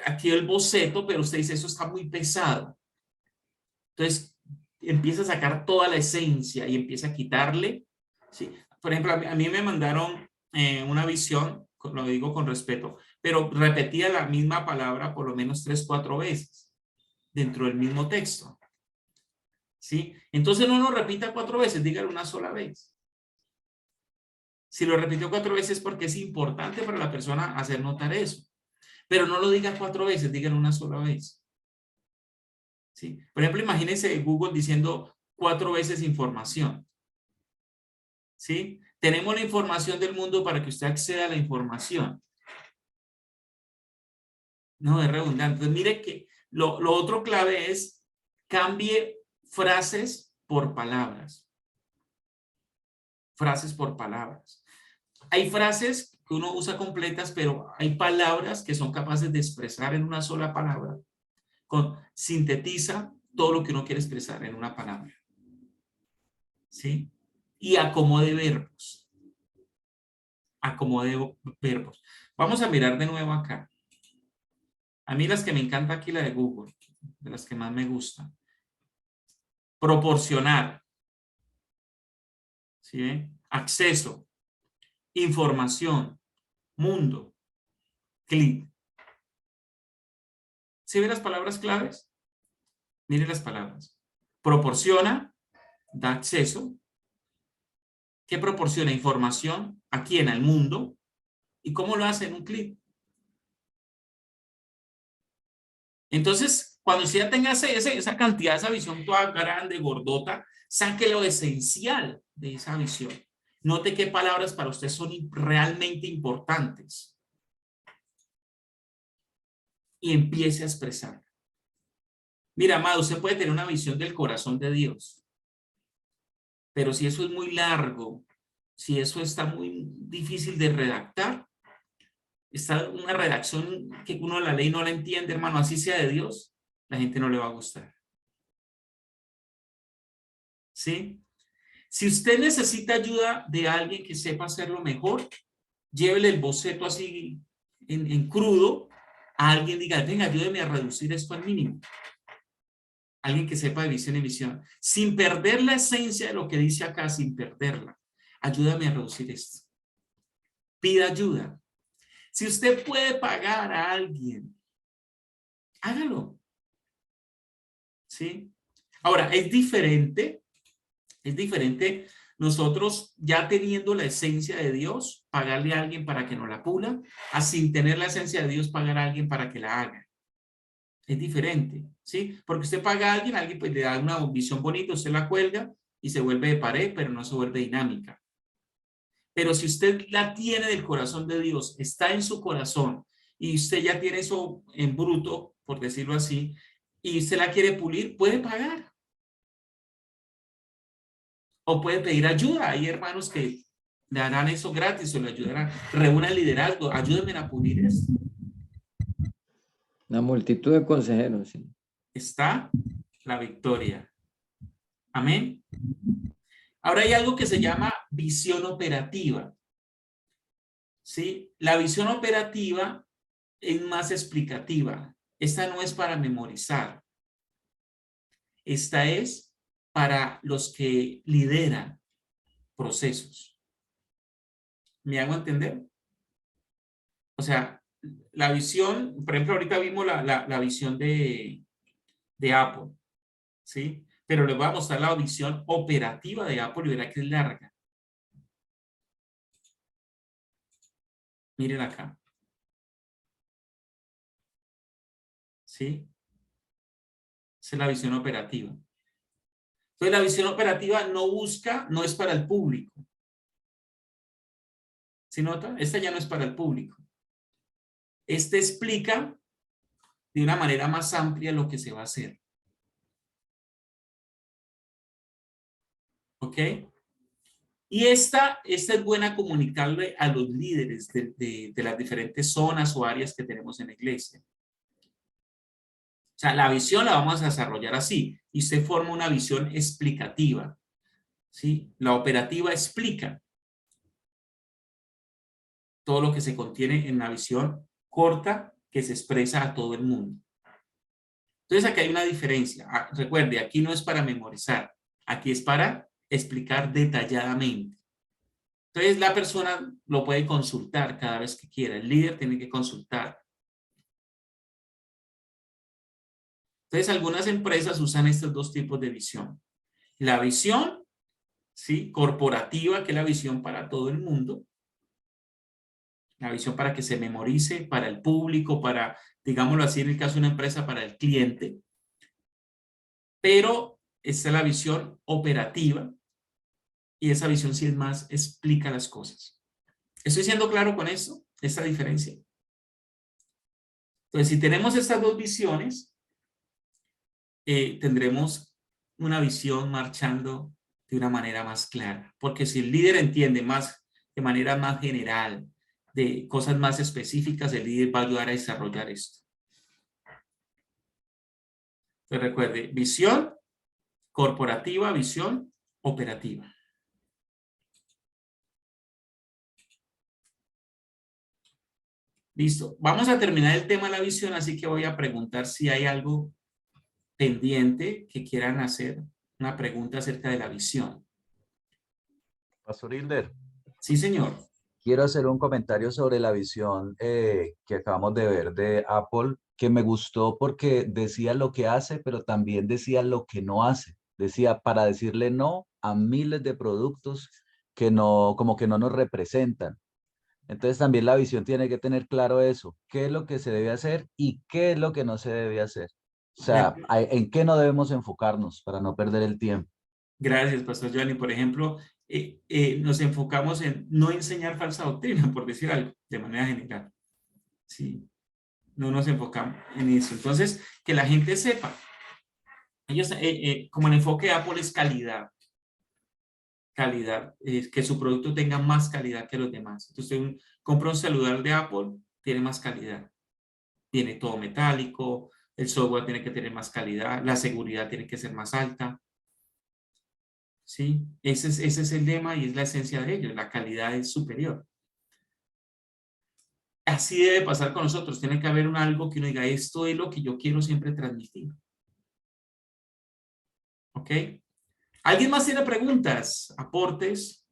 aquí el boceto, pero usted dice, eso está muy pesado. Entonces, empieza a sacar toda la esencia y empieza a quitarle, ¿sí? Por ejemplo, a mí me mandaron una visión, lo digo con respeto, pero repetía la misma palabra por lo menos 3 o 4 veces dentro del mismo texto, ¿sí? Entonces no lo repita 4 veces, dígalo una sola vez. Si lo repitió 4 veces porque es importante para la persona hacer notar eso. Pero no lo diga 4 veces, dígalo una sola vez. ¿Sí? Por ejemplo, imagínense Google diciendo 4 veces información. ¿Sí? Tenemos la información del mundo para que usted acceda a la información. No es redundante. Entonces, mire que lo otro clave es cambie frases por palabras. Frases por palabras. Hay frases que uno usa completas, pero hay palabras que son capaces de expresar en una sola palabra. Sintetiza todo lo que uno quiere expresar en una palabra. ¿Sí? Y acomode verbos. Acomode verbos. Vamos a mirar de nuevo acá. A mí las que me encanta aquí, la de Google, de las que más me gustan. Proporcionar. ¿Sí? Acceso. Información. Mundo. Clic. ¿Sí ve las palabras claves? Mire las palabras. Proporciona, da acceso. ¿Qué proporciona? Información. ¿A quién? Al mundo. ¿Y cómo lo hace? En un clic. Entonces, cuando usted ya tenga esa cantidad, esa visión toda grande, gordota, saque lo esencial de esa visión. Note qué palabras para usted son realmente importantes. Y empiece a expresar. Mira, amado, usted puede tener una visión del corazón de Dios. Pero si eso es muy largo, si eso está muy difícil de redactar, está una redacción que uno la ley no la entiende, hermano, así sea de Dios, la gente no le va a gustar. ¿Sí? Si usted necesita ayuda de alguien que sepa hacerlo mejor, llévele el boceto así en crudo a alguien, diga, venga, ayúdeme a reducir esto al mínimo. Alguien que sepa de visión y misión, sin perder la esencia de lo que dice acá, sin perderla. Ayúdame a reducir esto. Pida ayuda. Si usted puede pagar a alguien, hágalo. ¿Sí? Ahora, es diferente nosotros ya teniendo la esencia de Dios, pagarle a alguien para que nos la pula, a sin tener la esencia de Dios, pagar a alguien para que la haga. Es diferente, ¿sí? Porque usted paga a alguien pues le da una visión bonita, usted la cuelga y se vuelve de pared, pero no se vuelve dinámica. Pero si usted la tiene del corazón de Dios, está en su corazón y usted ya tiene eso en bruto, por decirlo así, y usted la quiere pulir, puede pagar. O puede pedir ayuda. Hay hermanos que le harán eso gratis o le ayudarán. Reúna el liderazgo, ayúdenme a pulir esto. Una multitud de consejeros. Sí. Está la victoria. Amén. Ahora hay algo que se llama visión operativa. ¿Sí? La visión operativa es más explicativa. Esta no es para memorizar. Esta es para los que lideran procesos. ¿Me hago entender? O sea, la visión, por ejemplo, ahorita vimos la visión de Apple, ¿sí? Pero les voy a mostrar la visión operativa de Apple y verá que es larga. Miren acá. ¿Sí? Esa es la visión operativa. Entonces, la visión operativa no busca, no es para el público. ¿Sí nota? Esta ya no es para el público. Este explica de una manera más amplia lo que se va a hacer. ¿Ok? Y esta es buena comunicarle a los líderes de las diferentes zonas o áreas que tenemos en la iglesia. O sea, la visión la vamos a desarrollar así. Y usted forma una visión explicativa. ¿Sí? La operativa explica todo lo que se contiene en la visión corta que se expresa a todo el mundo. Entonces, aquí hay una diferencia. Recuerde, aquí no es para memorizar. Aquí es para explicar detalladamente. Entonces, la persona lo puede consultar cada vez que quiera. El líder tiene que consultar. Entonces, algunas empresas usan estos dos tipos de visión. La visión, ¿sí? Corporativa, que es la visión para todo el mundo. La visión para que se memorice, para el público, para, digámoslo así, en el caso de una empresa, para el cliente. Pero esta es la visión operativa. Y esa visión sí es más, explica las cosas. ¿Estoy siendo claro con esto? Esta diferencia. Entonces, si tenemos estas dos visiones, tendremos una visión marchando de una manera más clara. Porque si el líder entiende más, de manera más general, de cosas más específicas, el líder va a ayudar a desarrollar esto. Entonces, recuerde, visión corporativa, visión operativa. Listo. Vamos a terminar el tema de la visión, así que voy a preguntar si hay algo pendiente que quieran hacer. Una pregunta acerca de la visión. Pastor Hilder. Sí, señor. Quiero hacer un comentario sobre la visión que acabamos de ver de Apple, que me gustó porque decía lo que hace, pero también decía lo que no hace. Decía para decirle no a miles de productos que no, como que no nos representan. Entonces también la visión tiene que tener claro eso, qué es lo que se debe hacer y qué es lo que no se debe hacer. O sea, en qué no debemos enfocarnos para no perder el tiempo. Gracias, Pastor Giovanni. Por ejemplo, nos enfocamos en no enseñar falsa doctrina, por decir algo, de manera general. Sí, no nos enfocamos en eso. Entonces, que la gente sepa. Ellos, como el enfoque de Apple es calidad. Calidad, que su producto tenga más calidad que los demás. Entonces, usted compra un celular de Apple, tiene más calidad. Tiene todo metálico, el software tiene que tener más calidad, la seguridad tiene que ser más alta. ¿Sí? Ese es el lema y es la esencia de ello. La calidad es superior. Así debe pasar con nosotros. Tiene que haber algo que uno diga, esto es lo que yo quiero siempre transmitir. ¿Ok? ¿Alguien más tiene preguntas? ¿Aportes?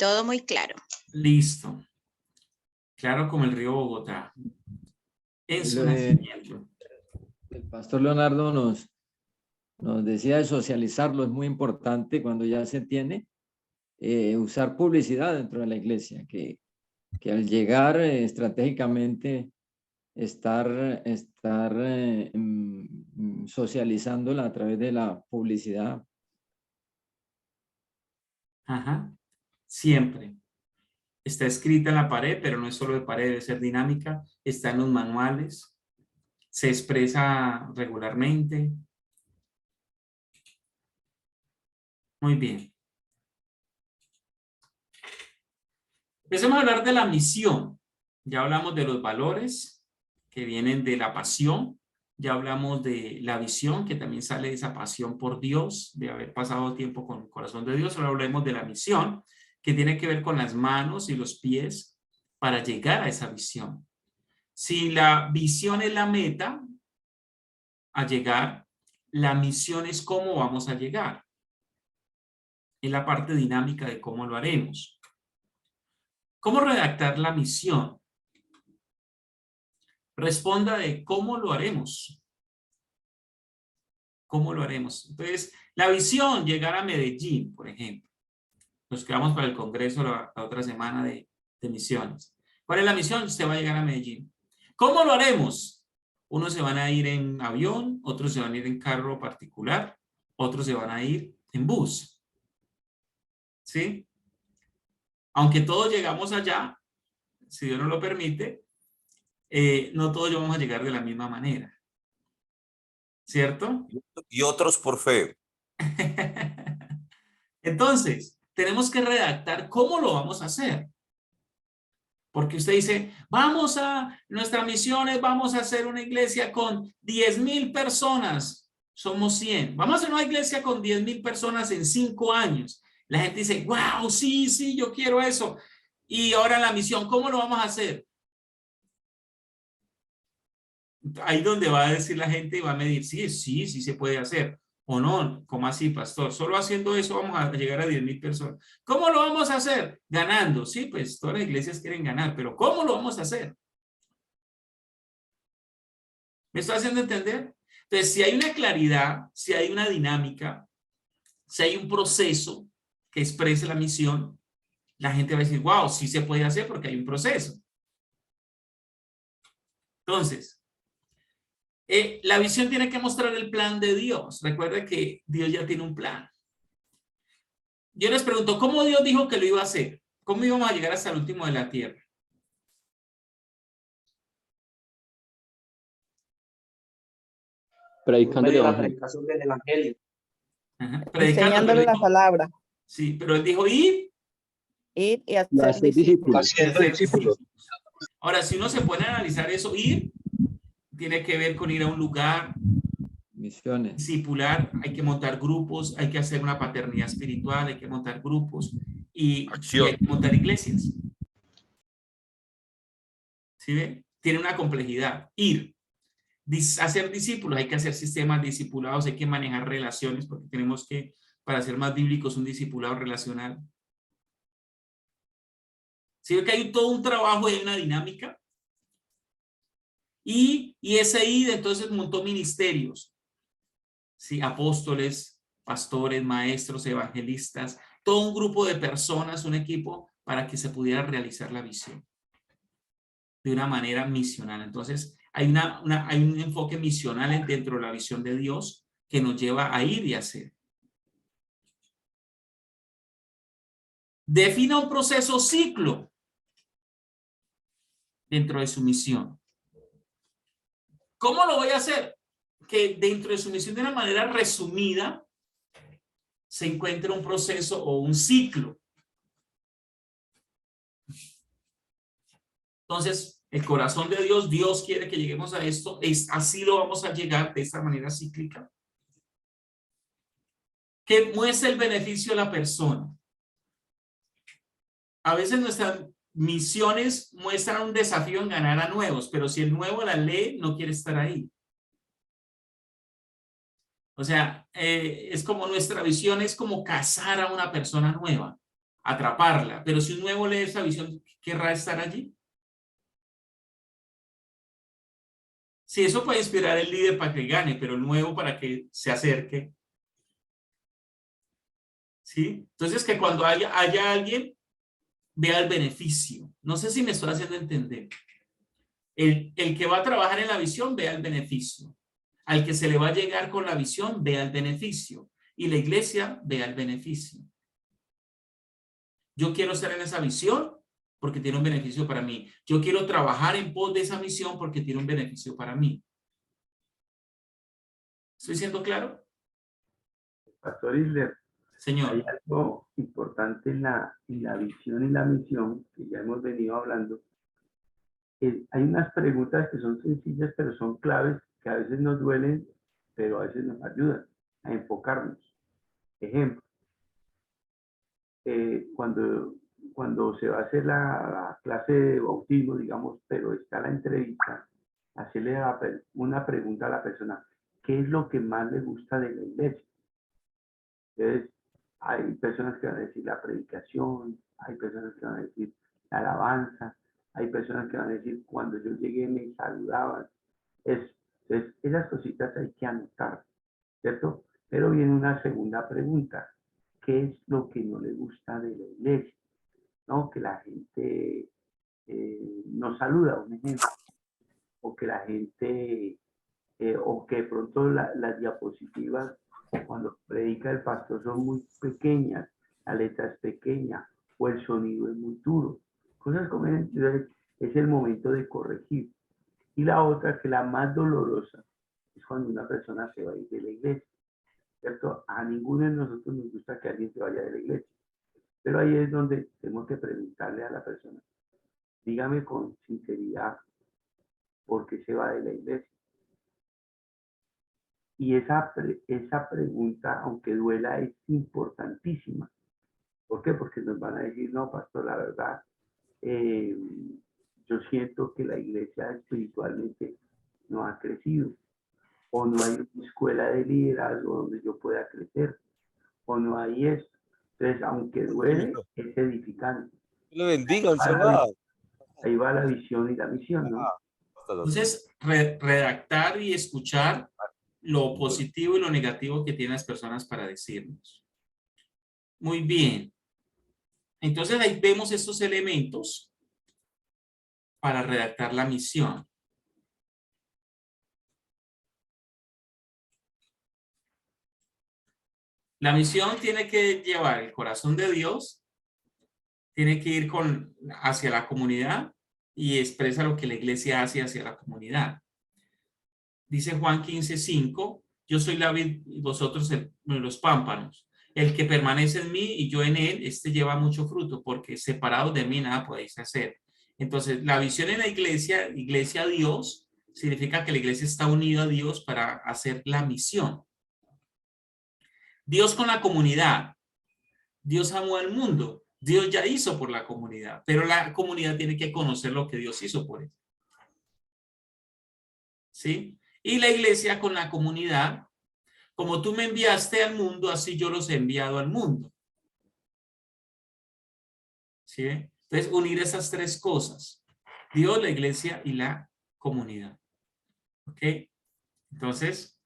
Todo muy claro. Listo. Claro como el río Bogotá. En su nacimiento. El pastor Leonardo nos decía de socializarlo, es muy importante cuando ya se tiene, usar publicidad dentro de la iglesia, que al llegar estratégicamente estar socializándola a través de la publicidad. Ajá. Siempre. Está escrita en la pared, pero no es solo de pared, debe ser dinámica. Está en los manuales. Se expresa regularmente. Muy bien. Empecemos a hablar de la misión. Ya hablamos de los valores que vienen de la pasión. Ya hablamos de la visión, que también sale de esa pasión por Dios, de haber pasado tiempo con el corazón de Dios. Ahora hablemos de la misión, que tiene que ver con las manos y los pies para llegar a esa visión. Si la visión es la meta a llegar, la misión es cómo vamos a llegar. Es la parte dinámica de cómo lo haremos. ¿Cómo redactar la misión? Responda de cómo lo haremos. ¿Cómo lo haremos? Entonces, la visión, llegar a Medellín, por ejemplo. Nos quedamos para el congreso la otra semana de misiones. ¿Cuál es la misión? Usted va a llegar a Medellín. ¿Cómo lo haremos? Unos se van a ir en avión, otros se van a ir en carro particular, otros se van a ir en bus. ¿Sí? Aunque todos llegamos allá, si Dios nos lo permite, no todos vamos a llegar de la misma manera. ¿Cierto? Y otros por fe. Entonces, tenemos que redactar cómo lo vamos a hacer. Porque usted dice, nuestra misión es, vamos a hacer una iglesia con 10,000 personas. Somos 100. Vamos a hacer una iglesia con 10,000 personas en 5 años. La gente dice, wow, sí, yo quiero eso. Y ahora la misión, ¿cómo lo vamos a hacer? Ahí donde va a decir la gente y va a medir, sí se puede hacer. O no, ¿cómo así, pastor? Solo haciendo eso vamos a llegar a 10,000 personas. ¿Cómo lo vamos a hacer? Ganando. Sí, pues todas las iglesias quieren ganar, pero ¿cómo lo vamos a hacer? ¿Me estoy haciendo entender? Entonces, si hay una claridad, si hay una dinámica, si hay un proceso que exprese la misión, la gente va a decir, wow, sí se puede hacer porque hay un proceso. Entonces, la visión tiene que mostrar el plan de Dios. Recuerda que Dios ya tiene un plan. Yo les pregunto, ¿cómo Dios dijo que lo iba a hacer? ¿Cómo íbamos a llegar hasta el último de la tierra? Predicando el evangelio. Ajá. Enseñándole la palabra. Sí, pero él dijo ir y hacer discípulos. Ahora, si uno se pone a analizar eso, ir tiene que ver con ir a un lugar, misiones, discipular, hay que montar grupos, hay que hacer una paternidad espiritual, hay que montar grupos y hay que montar iglesias. ¿Sí ven? Tiene una complejidad. Ir, hacer discípulos, hay que hacer sistemas discipulados, hay que manejar relaciones, porque tenemos que, para ser más bíblicos, un discipulado relacional. ¿Sí ven que hay todo un trabajo y hay una dinámica? Y ese ir entonces montó ministerios, ¿sí? Apóstoles, pastores, maestros, evangelistas, todo un grupo de personas, un equipo para que se pudiera realizar la visión de una manera misional. Entonces hay un enfoque misional dentro de la visión de Dios que nos lleva a ir y hacer. Defina un proceso ciclo dentro de su misión. ¿Cómo lo voy a hacer? Que dentro de su misión, de una manera resumida, se encuentre un proceso o un ciclo. Entonces, el corazón de Dios, Dios quiere que lleguemos a esto, así lo vamos a llegar de esta manera cíclica. Que muestre el beneficio a la persona. A veces nuestras misiones muestran un desafío en ganar a nuevos, pero si el nuevo la lee, no quiere estar ahí. O sea, es como nuestra visión es como cazar a una persona nueva. atraparla. Pero si un nuevo lee esa visión, ¿querrá estar allí? Sí, eso puede inspirar al líder para que gane, pero el nuevo para que se acerque. ¿Sí? Entonces, que cuando haya alguien, vea el beneficio. No sé si me estoy haciendo entender. El que va a trabajar en la visión, vea el beneficio. Al que se le va a llegar con la visión, vea el beneficio. Y la iglesia, vea el beneficio. Yo quiero estar en esa visión porque tiene un beneficio para mí. Yo quiero trabajar en pos de esa misión porque tiene un beneficio para mí. ¿Estoy siendo claro? Pastor Isler, señor, hay algo importante en la visión y la misión que ya hemos venido hablando. Hay unas preguntas que son sencillas, pero son claves, que a veces nos duelen, pero a veces nos ayudan a enfocarnos. Ejemplo, cuando se va a hacer la clase de bautismo, digamos, pero está la entrevista, hacerle una pregunta a la persona: ¿qué es lo que más le gusta de la iglesia? Entonces, hay personas que van a decir la predicación, hay personas que van a decir la alabanza, hay personas que van a decir cuando yo llegué me saludaban. Entonces, esas cositas hay que anotar, ¿cierto? Pero viene una segunda pregunta: ¿qué es lo que no le gusta de la iglesia? ¿No? Que la gente no saluda, un ejemplo, o que la gente, o que de pronto las diapositivas cuando predica el pastor son muy pequeñas, la letra es pequeña, o el sonido es muy duro. Cosas como esas, es el momento de corregir. Y la otra, que la más dolorosa, es cuando una persona se va a ir de la iglesia, ¿cierto? A ninguno de nosotros nos gusta que alguien se vaya de la iglesia. Pero ahí es donde tenemos que preguntarle a la persona: dígame con sinceridad, ¿por qué se va de la iglesia? Y esa pregunta, aunque duela, es importantísima. ¿Por qué? Porque nos van a decir: no, pastor, la verdad, yo siento que la iglesia espiritualmente no ha crecido, o no hay una escuela de liderazgo donde yo pueda crecer, o no hay esto. Entonces, aunque duele, es edificante. Lo bendiga, un Ahí va la visión y la misión, ¿no? Entonces, redactar y escuchar lo positivo y lo negativo que tienen las personas para decirnos. Muy bien. Entonces, ahí vemos estos elementos para redactar la misión. La misión tiene que llevar el corazón de Dios, tiene que ir hacia la comunidad y expresa lo que la iglesia hace hacia la comunidad. Dice Juan 15:5, yo soy la vid y vosotros los pámpanos. El que permanece en mí y yo en él, este lleva mucho fruto, porque separados de mí nada podéis hacer. Entonces, la visión en la iglesia a Dios, significa que la iglesia está unida a Dios para hacer la misión. Dios con la comunidad. Dios amó al mundo. Dios ya hizo por la comunidad, pero la comunidad tiene que conocer lo que Dios hizo por él. ¿Sí? Y la iglesia con la comunidad: como tú me enviaste al mundo, así yo los he enviado al mundo. ¿Sí? Entonces, unir esas tres cosas: Dios, la iglesia y la comunidad. ¿Ok? Entonces,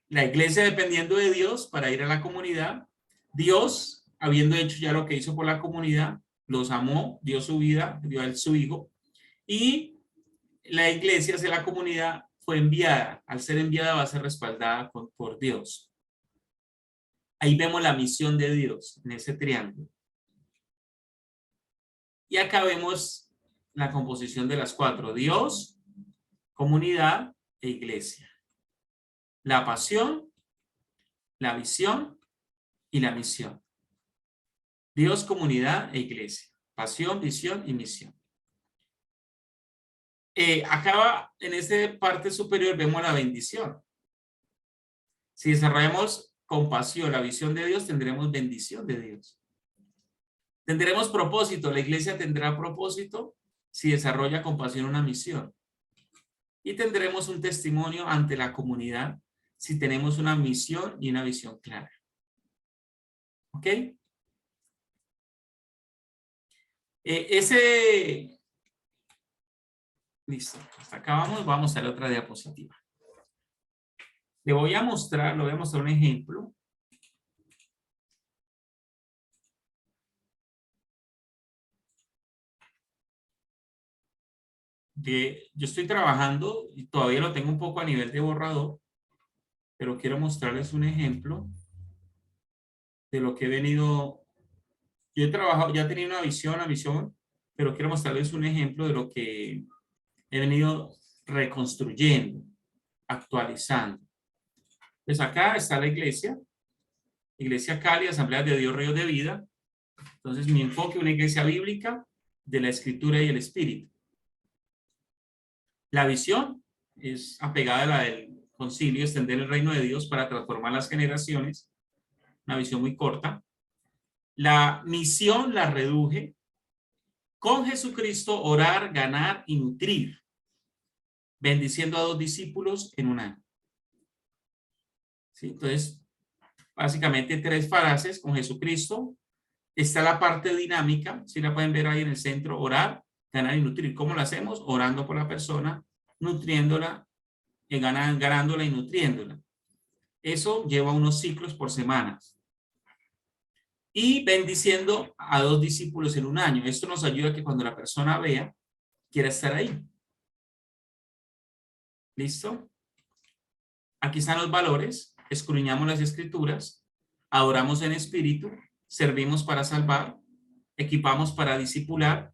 la iglesia dependiendo de Dios para ir a la comunidad. Dios, habiendo hecho ya lo que hizo por la comunidad, los amó, dio su vida, dio a él su hijo. Y la iglesia hacia la comunidad fue enviada. Al ser enviada va a ser respaldada por Dios. Ahí vemos la misión de Dios en ese triángulo. Y acá vemos la composición de las cuatro: Dios, comunidad e iglesia. La pasión, la visión y la misión. Dios, comunidad e iglesia. Pasión, visión y misión. Acá en esta parte superior vemos la bendición. Si desarrollamos compasión, la visión de Dios, tendremos bendición de Dios. Tendremos propósito. La iglesia tendrá propósito si desarrolla compasión, una misión. Y tendremos un testimonio ante la comunidad si tenemos una misión y una visión clara. ¿Ok? Listo, hasta acá vamos a la otra diapositiva. Le voy a mostrar un ejemplo. Yo estoy trabajando y todavía lo tengo un poco a nivel de borrador, pero quiero mostrarles un ejemplo de lo que he venido. Yo he trabajado, ya tenía una visión, pero quiero mostrarles un ejemplo de lo que he venido reconstruyendo, actualizando. Pues acá está la iglesia Cali, Asamblea de Dios, Ríos de Vida. Entonces mi enfoque, una iglesia bíblica de la Escritura y el Espíritu. La visión es apegada a la del concilio, extender el reino de Dios para transformar las generaciones. Una visión muy corta. La misión la reduje: con Jesucristo orar, ganar y nutrir, bendiciendo a 2 discípulos en un año. ¿Sí? Entonces, básicamente 3 frases con Jesucristo. Está la parte dinámica, si la pueden ver ahí en el centro: orar, ganar y nutrir. ¿Cómo lo hacemos? Orando por la persona, nutriéndola, ganándola y nutriéndola. Eso lleva unos ciclos por semana. Y bendiciendo a 2 discípulos en un año. Esto nos ayuda a que cuando la persona vea, quiera estar ahí. ¿Listo? Aquí están los valores. Escudriñamos las escrituras, adoramos en espíritu, servimos para salvar, equipamos para discipular,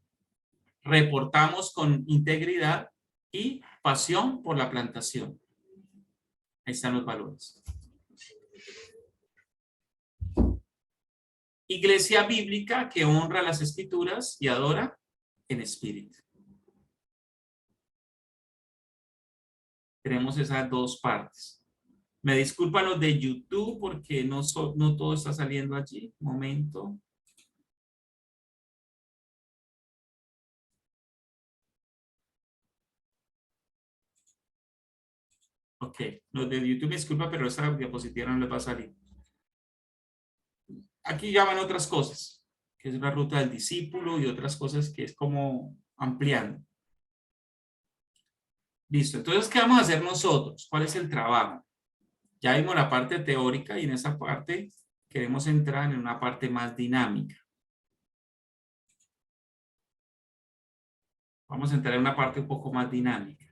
reportamos con integridad y pasión por la plantación. Ahí están los valores. Iglesia bíblica que honra las escrituras y adora en espíritu. Tenemos esas 2 partes. Me disculpan los de YouTube porque no todo está saliendo allí. Un momento. Ok, los de YouTube me disculpa, pero esta diapositiva no les va a salir. Aquí ya van otras cosas, que es la ruta del discípulo y otras cosas que es como ampliando. Listo, entonces, ¿qué vamos a hacer nosotros? ¿Cuál es el trabajo? Ya vimos la parte teórica y en esa parte queremos entrar en una parte más dinámica. Vamos a entrar en una parte un poco más dinámica.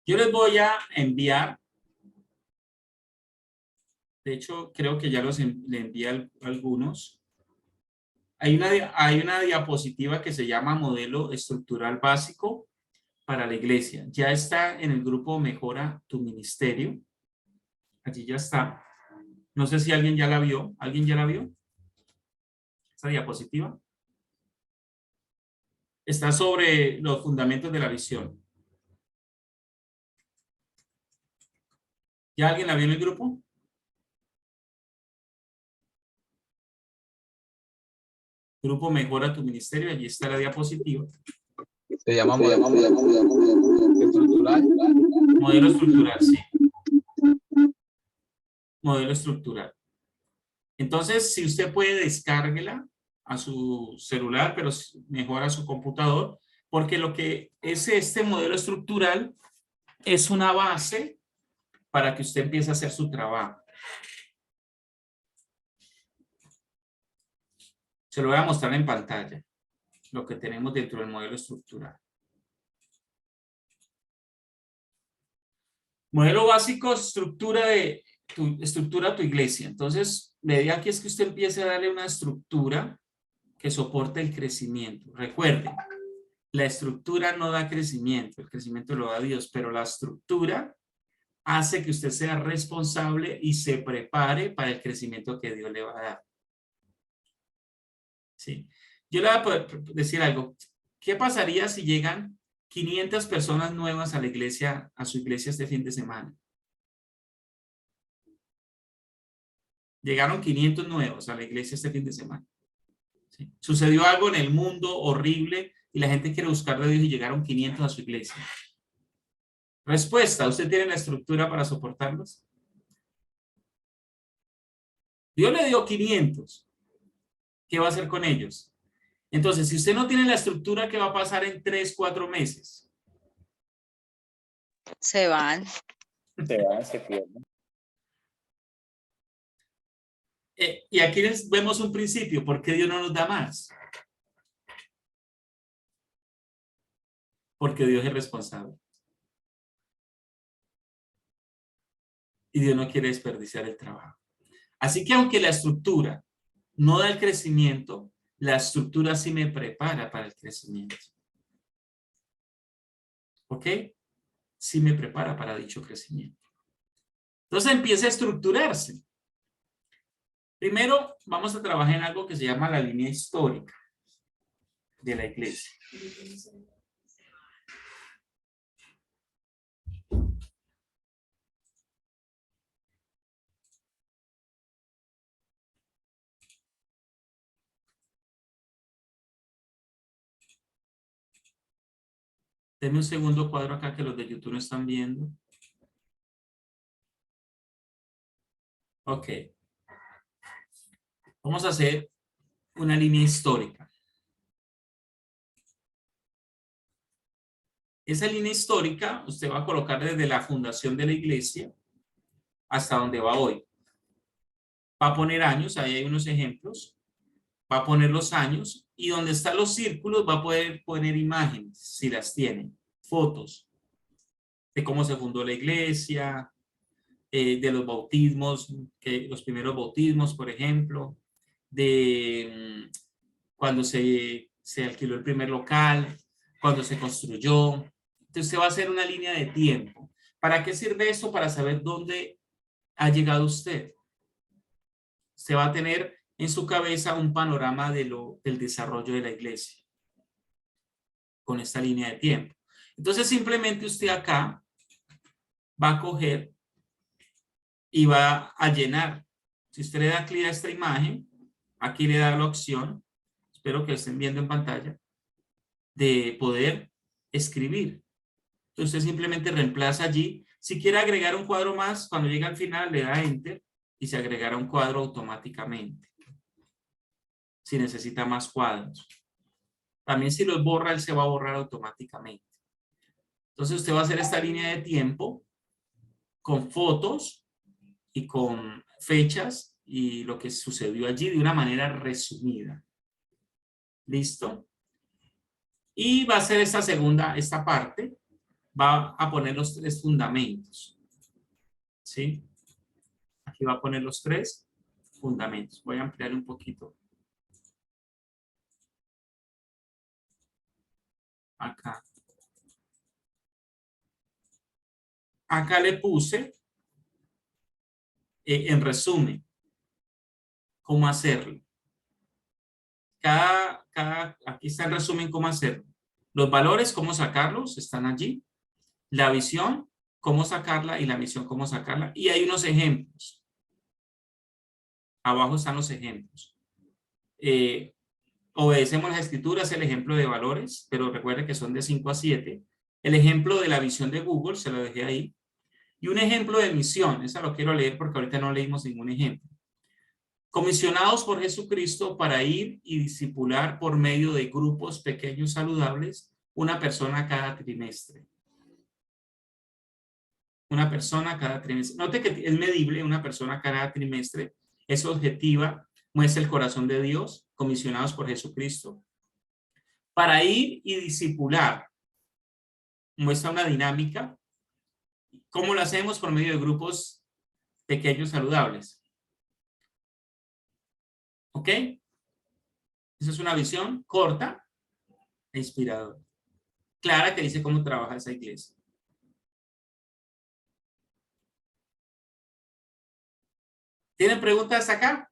Yo les voy a enviar, de hecho creo que ya le envié a algunos. Hay una diapositiva que se llama Modelo Estructural Básico para la Iglesia. Ya está en el grupo Mejora tu Ministerio. Allí ya está. No sé si alguien ya la vio. ¿Alguien ya la vio? Esa diapositiva. Está sobre los fundamentos de la visión. ¿Ya alguien la vio en el grupo? Grupo Mejora tu Ministerio. Allí está la diapositiva. Se llama modelo estructural. Modelo estructural, sí. Modelo estructural. Entonces, si usted puede, descárguela a su celular, pero mejor a su computador, porque lo que es este modelo estructural es una base para que usted empiece a hacer su trabajo. Se lo voy a mostrar en pantalla, lo que tenemos dentro del modelo estructural. Modelo básico, estructura tu iglesia. Entonces, la idea aquí es que usted empiece a darle una estructura que soporte el crecimiento. Recuerden, la estructura no da crecimiento, el crecimiento lo da Dios, pero la estructura hace que usted sea responsable y se prepare para el crecimiento que Dios le va a dar. ¿Sí? Yo le voy a poder decir algo. ¿Qué pasaría si llegan 500 personas nuevas a la iglesia, a su iglesia este fin de semana? Llegaron 500 nuevos a la iglesia este fin de semana. ¿Sí? Sucedió algo en el mundo horrible y la gente quiere buscar de Dios y llegaron 500 a su iglesia. Respuesta, ¿usted tiene la estructura para soportarlos? Dios le dio 500. ¿Qué va a hacer con ellos? Entonces, si usted no tiene la estructura, ¿qué va a pasar en 3, 4 meses? Se van. Se pierden. Y aquí vemos un principio. ¿Por qué Dios no nos da más? Porque Dios es responsable. Y Dios no quiere desperdiciar el trabajo. Así que aunque la estructura no da el crecimiento, la estructura sí me prepara para el crecimiento. ¿Ok? Sí me prepara para dicho crecimiento. Entonces empieza a estructurarse. Primero vamos a trabajar en algo que se llama la línea histórica de la iglesia. Denme un segundo cuadro acá que los de YouTube no están viendo. Ok. Vamos a hacer una línea histórica. Esa línea histórica usted va a colocar desde la fundación de la iglesia hasta donde va hoy. Va a poner años, ahí hay unos ejemplos. Va a poner los años y donde están los círculos va a poder poner imágenes, si las tiene, fotos de cómo se fundó la iglesia, de los bautismos, los primeros bautismos, por ejemplo, de cuando se alquiló el primer local, cuando se construyó. Entonces usted va a hacer una línea de tiempo. ¿Para qué sirve esto? Para saber dónde ha llegado usted. Usted va a tener en su cabeza un panorama del desarrollo de la iglesia con esta línea de tiempo. Entonces simplemente usted acá va a coger y va a llenar. Si usted le da clic a esta imagen, aquí le da la opción, espero que lo estén viendo en pantalla, de poder escribir. Entonces usted simplemente reemplaza allí. Si quiere agregar un cuadro más, cuando llega al final le da Enter y se agregará un cuadro automáticamente. Si necesita más cuadros. También si los borra, él se va a borrar automáticamente. Entonces usted va a hacer esta línea de tiempo con fotos y con fechas y lo que sucedió allí de una manera resumida. ¿Listo? Y va a hacer esta parte, va a poner los 3 fundamentos. ¿Sí? Aquí va a poner los 3 fundamentos. Voy a ampliar un poquito. Acá. Acá le puse, en resumen, cómo hacerlo. Aquí está el resumen, cómo hacerlo. Los valores, cómo sacarlos, están allí. La visión, cómo sacarla, y la misión, cómo sacarla. Y hay unos ejemplos. Abajo están los ejemplos. Obedecemos las escrituras, el ejemplo de valores, pero recuerde que son de 5 a 7. El ejemplo de la visión de Google, se lo dejé ahí. Y un ejemplo de misión, esa lo quiero leer porque ahorita no leímos ningún ejemplo. Comisionados por Jesucristo para ir y discipular por medio de grupos pequeños saludables, una persona cada trimestre. Una persona cada trimestre. Note que es medible, una persona cada trimestre. Es objetiva, muestra el corazón de Dios, comisionados por Jesucristo. Para ir y discipular, muestra una dinámica. ¿Cómo lo hacemos? Por medio de grupos pequeños saludables. ¿Ok? Esa es una visión corta e inspiradora. Clara, que dice cómo trabaja esa iglesia. ¿Tienen preguntas acá?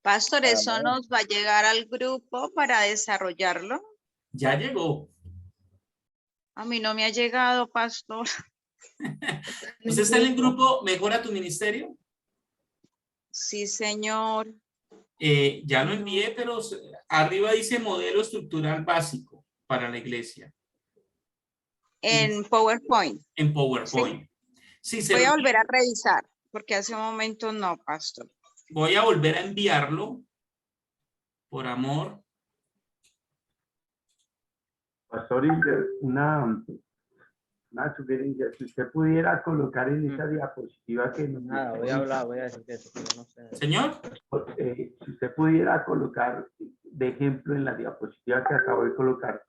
Pastor, ¿eso nos va a llegar al grupo para desarrollarlo? Ya llegó. A mí no me ha llegado, pastor. ¿Usted está en el grupo Mejora tu Ministerio? Sí, señor. Ya lo envié, pero arriba dice modelo estructural básico para la iglesia. En PowerPoint. En PowerPoint. Sí, voy a volver a revisar, porque hace un momento no, pastor. Voy a volver a enviarlo, por amor. Pastor, una sugerencia, si usted pudiera colocar en esa diapositiva que nos... Nada, voy a decir que eso, pero no sé. Señor. Si usted pudiera colocar de ejemplo en la diapositiva que acabo de colocar,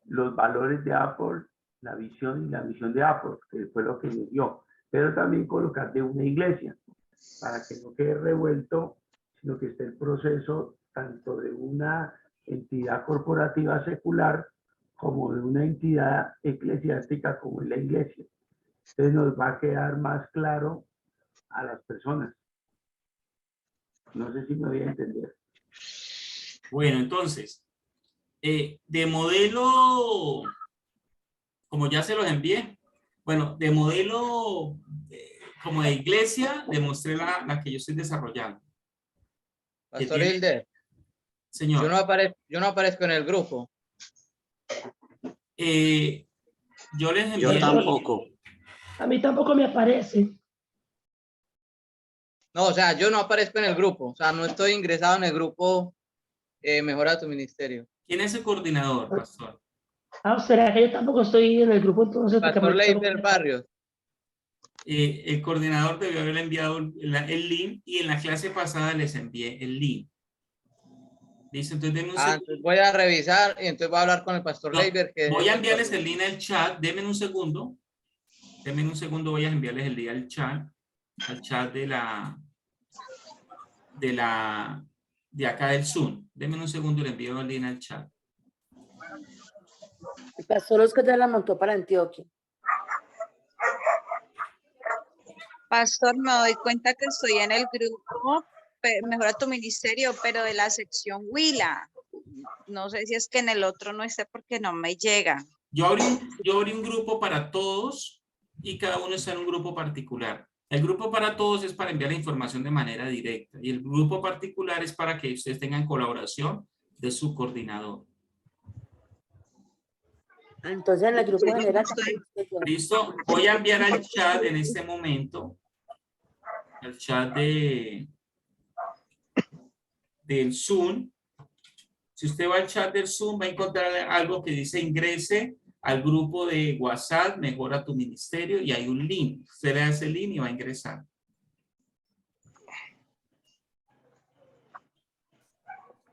los valores de Apple, la visión y la misión de Apple, que fue lo que nos dio, pero también colocar de una iglesia, para que no quede revuelto, sino que esté el proceso tanto de una entidad corporativa secular como de una entidad eclesiástica como es la iglesia. Entonces nos va a quedar más claro a las personas. No sé si me voy a entender. Bueno, entonces, de modelo, como ya se los envié, bueno, de modelo como de iglesia, demostré la que yo estoy desarrollando. Pastor Hilde. Señor. Yo no aparezco en el grupo. Yo les envié. Yo tampoco. A mí tampoco me aparece. No, o sea, yo no aparezco en el grupo. O sea, no estoy ingresado en el grupo Mejora tu Ministerio. ¿Quién es el coordinador, pastor? Ah, ¿será que yo tampoco estoy en el grupo entonces? Pastor Leiber Barrios. El coordinador debió haber enviado el link y en la clase pasada les envié el link. Listo, entonces entonces voy a revisar y entonces voy a hablar con el pastor Leiber. Voy a enviarles el link al chat. Denme un segundo. Denme un segundo, voy a enviarles el link al chat de acá del Zoom. Denme un segundo y le envío el link al chat. El pastor Oscar ya la montó para Antioquia. Pastor, me doy cuenta que estoy en el grupo Mejora tu Ministerio, pero de la sección Huila. No sé si es que en el otro no esté porque no me llega. Yo abrí un grupo para todos y cada uno está en un grupo particular. El grupo para todos es para enviar la información de manera directa y el grupo particular es para que ustedes tengan colaboración de su coordinador. Entonces en el grupo general. Listo, voy a enviar al chat en este momento, al chat del Zoom. Si usted va al chat del Zoom va a encontrar algo que dice ingrese al grupo de WhatsApp Mejora tu Ministerio y hay un link. Usted le da ese link y va a ingresar.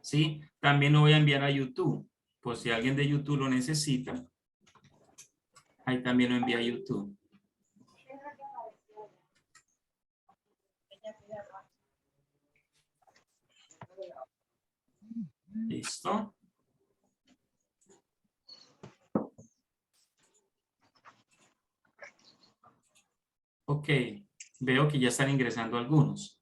¿Sí? También lo voy a enviar a YouTube, por si alguien de YouTube lo necesita. Ahí también lo envía a YouTube. ¿Listo? Ok, veo que ya están ingresando algunos.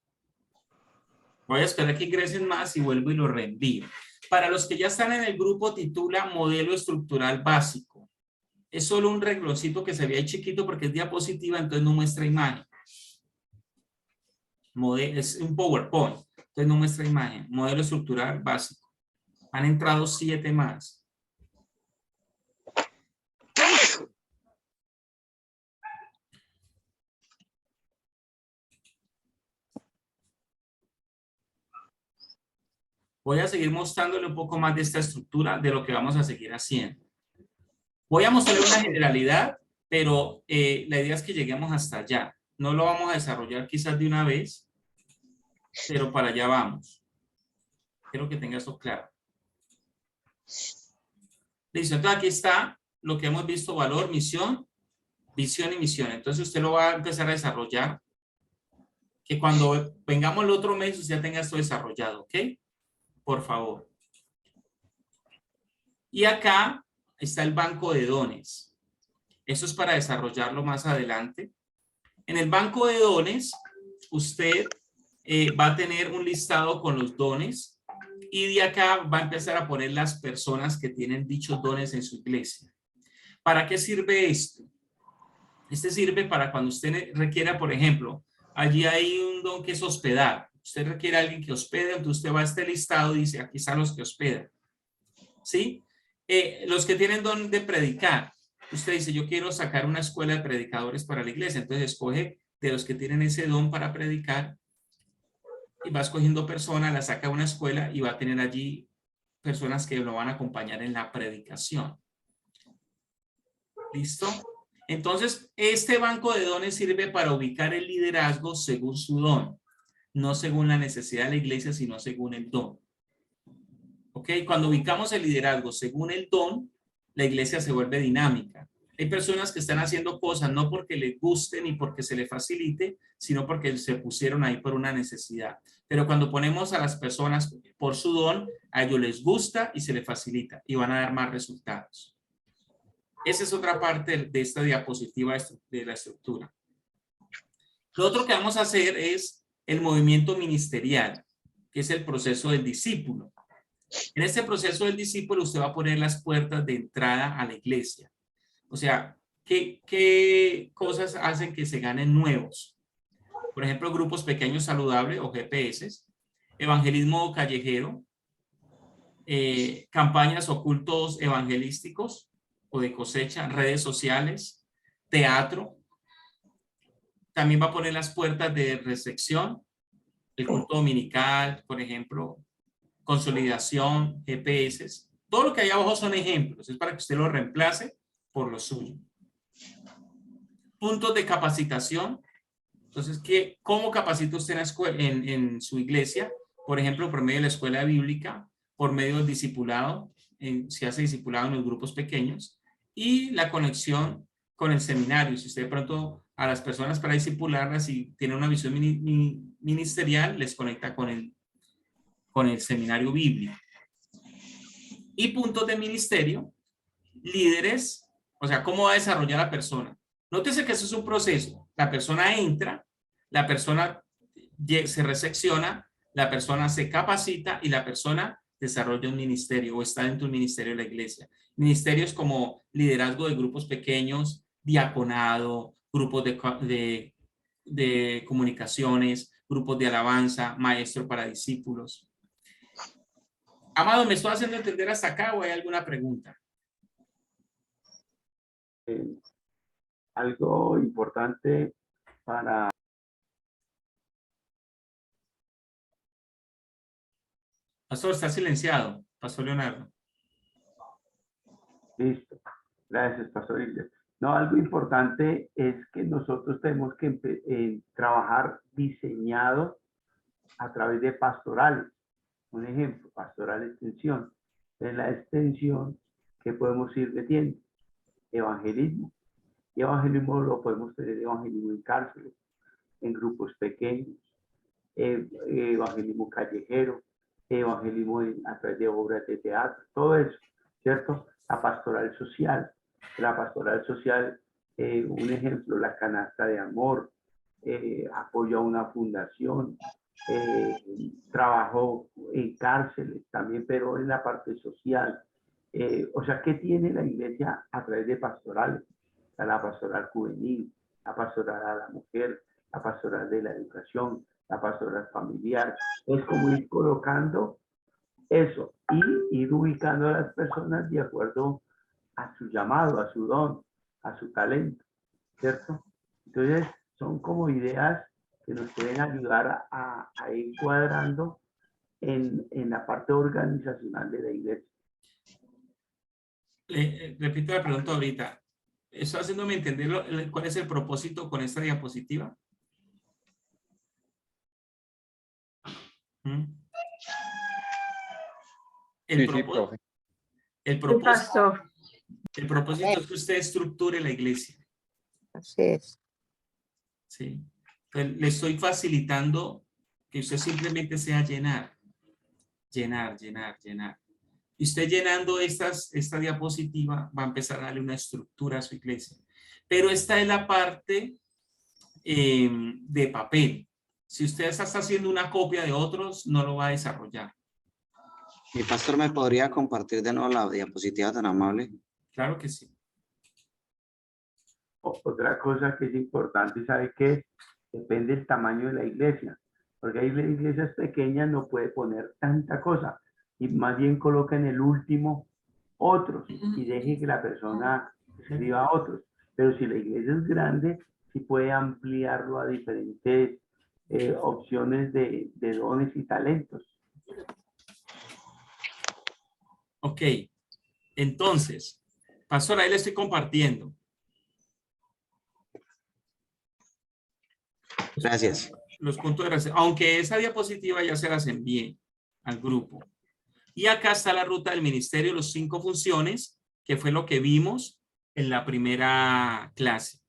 Voy a esperar que ingresen más y vuelvo y lo reenvío. Para los que ya están en el grupo titula Modelo Estructural Básico. Es solo un rengloncito que se ve ahí chiquito porque es diapositiva, entonces no muestra imagen. Es un PowerPoint, entonces no muestra imagen. Modelo Estructural Básico. Han entrado 7 más. Voy a seguir mostrándole un poco más de esta estructura, de lo que vamos a seguir haciendo. Voy a mostrarle una generalidad, pero la idea es que lleguemos hasta allá. No lo vamos a desarrollar quizás de una vez, pero para allá vamos. Quiero que tenga eso claro. Listo, entonces aquí está lo que hemos visto: valor, misión, visión y misión. Entonces usted lo va a empezar a desarrollar. Que cuando vengamos el otro mes usted ya tenga esto desarrollado, ¿ok? Por favor. Y acá está el banco de dones. Eso es para desarrollarlo más adelante. En el banco de dones, usted va a tener un listado con los dones y de acá va a empezar a poner las personas que tienen dichos dones en su iglesia. ¿Para qué sirve esto? Este sirve para cuando usted requiera, por ejemplo, allí hay un don que es hospedar. Usted requiere a alguien que hospede, entonces usted va a este listado y dice, aquí están los que hospedan. ¿Sí? Los que tienen don de predicar. Usted dice, yo quiero sacar una escuela de predicadores para la iglesia. Entonces escoge de los que tienen ese don para predicar y va escogiendo personas, la saca a una escuela y va a tener allí personas que lo van a acompañar en la predicación. ¿Listo? Entonces, este banco de dones sirve para ubicar el liderazgo según su don, no según la necesidad de la iglesia, sino según el don. ¿Ok? Cuando ubicamos el liderazgo según el don, la iglesia se vuelve dinámica. Hay personas que están haciendo cosas no porque les guste ni porque se les facilite, sino porque se pusieron ahí por una necesidad. Pero cuando ponemos a las personas por su don, a ellos les gusta y se les facilita y van a dar más resultados. Esa es otra parte de esta diapositiva de la estructura. Lo otro que vamos a hacer es el movimiento ministerial, que es el proceso del discípulo. En este proceso del discípulo usted va a poner las puertas de entrada a la iglesia. O sea, ¿qué cosas hacen que se ganen nuevos? Por ejemplo, grupos pequeños saludables o GPS, evangelismo callejero, campañas o cultos evangelísticos o de cosecha, redes sociales, teatro. También va a poner las puertas de recepción, el culto dominical, por ejemplo, consolidación, GPS. Todo lo que hay abajo son ejemplos, es para que usted lo reemplace por lo suyo. Puntos de capacitación. Entonces, ¿cómo capacita usted en su iglesia? Por ejemplo, por medio de la escuela bíblica, por medio del discipulado, se hace discipulado en los grupos pequeños, y la conexión con el seminario. Si usted de pronto a las personas para discipularlas y tiene una visión ministerial, les conecta con el seminario bíblico. Y puntos de ministerio, líderes, o sea, cómo va a desarrollar la persona. Nótese que eso es un proceso. La persona entra, la persona se recepciona, la persona se capacita y la persona desarrolla un ministerio o está dentro de un ministerio de la iglesia. Ministerios como liderazgo de grupos pequeños, diaconado, grupos de comunicaciones, grupos de alabanza, maestro para discípulos. Amado, ¿me estoy haciendo entender hasta acá o hay alguna pregunta? Algo importante para... Pastor, está silenciado. Pastor Leonardo. Listo. Gracias, Pastor. No, algo importante es que nosotros tenemos que trabajar diseñado a través de pastorales. Un ejemplo, pastoral extensión. En la extensión, ¿qué podemos ir metiendo? Evangelismo. Y evangelismo lo podemos tener evangelismo en cárceles, en grupos pequeños, evangelismo callejero, evangelismo a través de obras de teatro, todo eso, ¿cierto? La pastoral social. La pastoral social, un ejemplo, la canasta de amor, apoyo a una fundación, trabajo en cárceles también, pero en la parte social. O sea, ¿qué tiene la iglesia a través de pastorales? La pastoral juvenil, la pastoral a la mujer, la pastoral de la educación, la pastoral familiar. Es como ir colocando eso y ir ubicando a las personas de acuerdo a su llamado, a su don, a su talento, ¿cierto? Entonces, son como ideas que nos pueden ayudar a ir cuadrando en la parte organizacional de la iglesia. Repito la pregunta ahorita. ¿Eso haciéndome entender cuál es el propósito con esta diapositiva? El propósito es que usted estructure la iglesia. Así es. Sí. Entonces, le estoy facilitando que usted simplemente sea llenar. Y usted llenando esta diapositiva va a empezar a darle una estructura a su iglesia. Pero esta es la parte de papel. Si usted está haciendo una copia de otros, no lo va a desarrollar. Mi pastor, ¿me podría compartir de nuevo la diapositiva tan amable? Claro que sí. Otra cosa que es importante, ¿sabe qué? Depende del tamaño de la iglesia. Porque hay iglesias pequeñas, no puede poner tanta cosa. Y más bien coloca en el último otros y deje que la persona se deriva a otros. Pero si la iglesia es grande, sí puede ampliarlo a diferentes opciones de dones y talentos. Ok, entonces, pastor, ahí le estoy compartiendo. Gracias. Los puntos de reserva, aunque esa diapositiva ya se las envié al grupo. Y acá está la ruta del ministerio, los 5 funciones, que fue lo que vimos en la primera clase.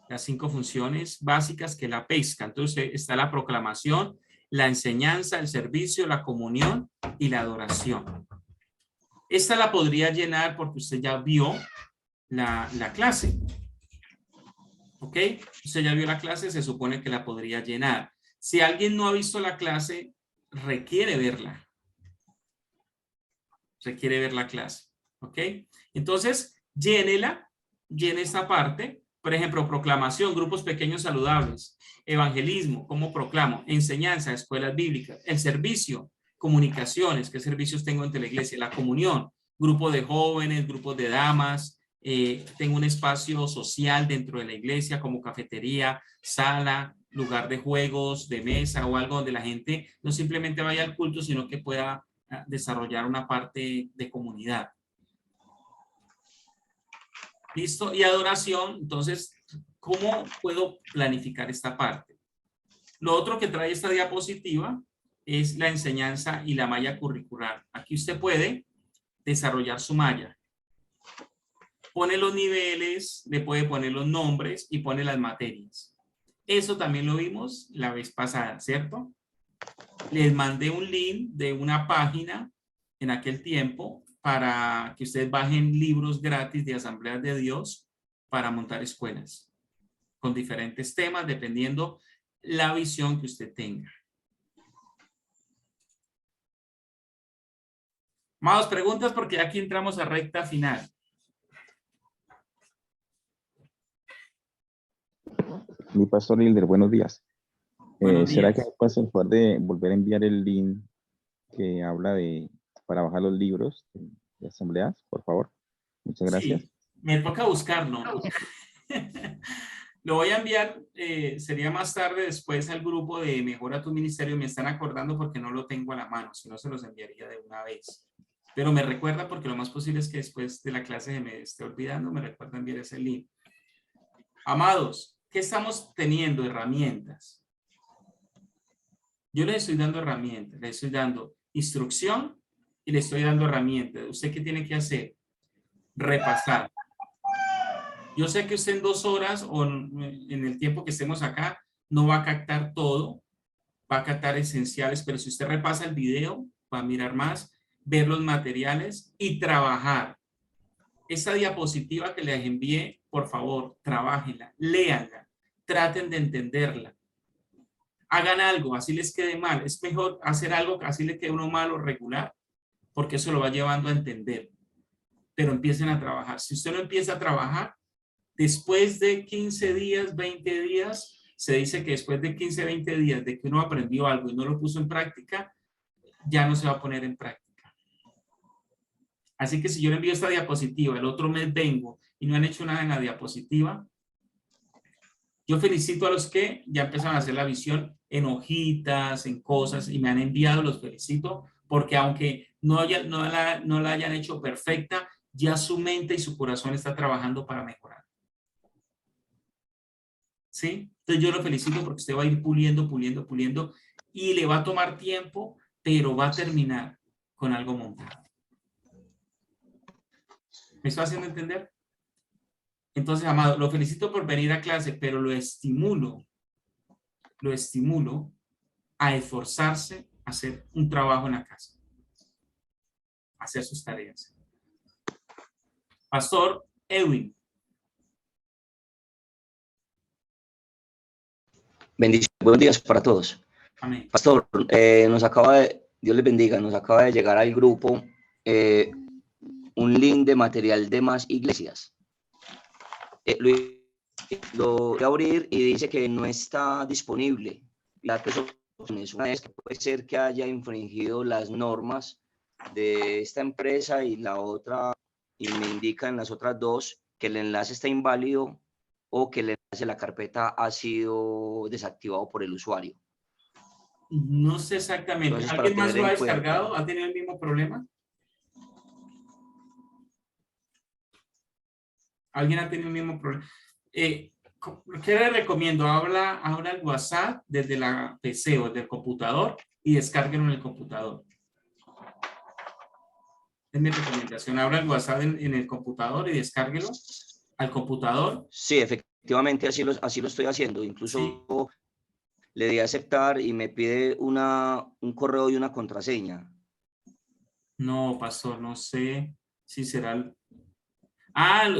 Las 5 funciones básicas que la pesca. Entonces está la proclamación, la enseñanza, el servicio, la comunión y la adoración. Esta la podría llenar porque usted ya vio la clase. ¿Ok? Usted ya vio la clase, se supone que la podría llenar. Si alguien no ha visto la clase, requiere verla. Requiere ver la clase. ¿Ok? Entonces, llénela, llene esta parte. Por ejemplo, proclamación, grupos pequeños saludables. Evangelismo, ¿cómo proclamo? Enseñanza, escuelas bíblicas. El servicio, comunicaciones, ¿qué servicios tengo entre la iglesia? La comunión, grupo de jóvenes, grupos de damas. Tengo un espacio social dentro de la iglesia como cafetería, sala, lugar de juegos, de mesa o algo donde la gente no simplemente vaya al culto, sino que pueda desarrollar una parte de comunidad. ¿Listo? Y adoración, entonces, ¿cómo puedo planificar esta parte? Lo otro que trae esta diapositiva es la enseñanza y la malla curricular. Aquí usted puede desarrollar su malla. Pone los niveles, le puede poner los nombres y pone las materias. Eso también lo vimos la vez pasada, ¿cierto? Les mandé un link de una página en aquel tiempo para que ustedes bajen libros gratis de Asambleas de Dios para montar escuelas con diferentes temas dependiendo la visión que usted tenga. Más preguntas porque aquí entramos a recta final. Mi pastor Hilder, buenos días. ¿Será días. que me pasa el favor de volver a enviar el link que habla para bajar los libros de asambleas, por favor? Muchas gracias. Sí, me toca buscarlo. Lo voy a enviar, sería más tarde después al grupo de Mejora tu Ministerio. Me están acordando porque no lo tengo a la mano, si no se los enviaría de una vez. Pero me recuerda porque lo más posible es que después de la clase se me esté olvidando, me recuerda enviar ese link. Amados, ¿qué estamos teniendo? Herramientas. Yo les estoy dando herramientas, les estoy dando instrucción y les estoy dando herramientas. ¿Usted qué tiene que hacer? Repasar. Yo sé que usted en 2 horas o en el tiempo que estemos acá no va a captar todo, va a captar esenciales, pero si usted repasa el video, va a mirar más, ver los materiales y trabajar. Esa diapositiva que les envié, por favor, trabájenla, léanla, traten de entenderla. Hagan algo, así les quede mal. Es mejor hacer algo que así le quede uno mal o regular, porque eso lo va llevando a entender. Pero empiecen a trabajar. Si usted no empieza a trabajar, después de 15 días, 20 días, se dice que después de 15, 20 días de que uno aprendió algo y no lo puso en práctica, ya no se va a poner en práctica. Así que si yo le envío esta diapositiva, el otro mes vengo y no han hecho nada en la diapositiva, yo felicito a los que ya empezaron a hacer la visión en hojitas, en cosas, y me han enviado, los felicito, porque aunque no la hayan hecho perfecta, ya su mente y su corazón está trabajando para mejorar. ¿Sí? Entonces yo lo felicito porque usted va a ir puliendo, puliendo, puliendo, y le va a tomar tiempo, pero va a terminar con algo montado. ¿Me está haciendo entender? Entonces, amado, lo felicito por venir a clase, pero lo estimulo a esforzarse a hacer un trabajo en la casa, a hacer sus tareas. Pastor Edwin. Bendiciones, buenos días para todos. Amén. Pastor, Dios les bendiga, nos acaba de llegar al grupo un link de material de más iglesias. Lo voy a abrir y dice que no está disponible. Las opciones, una es que puede ser que haya infringido las normas de esta empresa y la otra, y me indican las otras dos que el enlace está inválido o que el enlace de la carpeta ha sido desactivado por el usuario. No sé exactamente. Entonces, para ¿Alguien más tener lo ha en cuenta. descargado? ¿Ha tenido el mismo problema? ¿Alguien ha tenido el mismo problema? ¿Qué le recomiendo? Abra el WhatsApp desde la PC o desde el computador y descárguenlo en el computador. Es mi recomendación. Abra el WhatsApp en el computador y descárguelo al computador. Sí, efectivamente así lo estoy haciendo. Incluso sí, le di a aceptar y me pide un correo y una contraseña. No, pastor, no sé si será...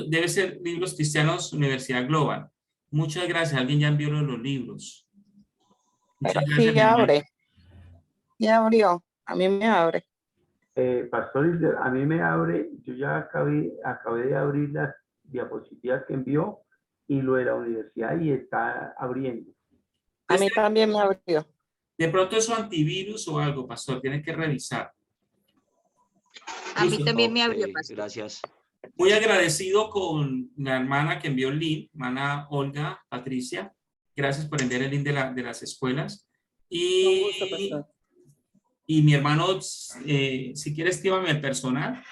debe ser Libros Cristianos Universidad Global. Muchas gracias. Alguien ya envió los libros. Muchas gracias. Sí, ya abre. Ya abrió. A mí me abre. Pastor, a mí me abre, yo ya acabé de abrir las diapositivas que envió y lo de la universidad y está abriendo. A mí también me abrió. De pronto es su antivirus o algo, pastor. Tiene que revisar. A mí también me abrió, Okay, pastor. gracias. Muy agradecido con la hermana que envió el link, hermana Olga Patricia. Gracias por enviar el link de las escuelas. Y, Con gusto, pastor. Y mi hermano, si quieres, escríbame al personal.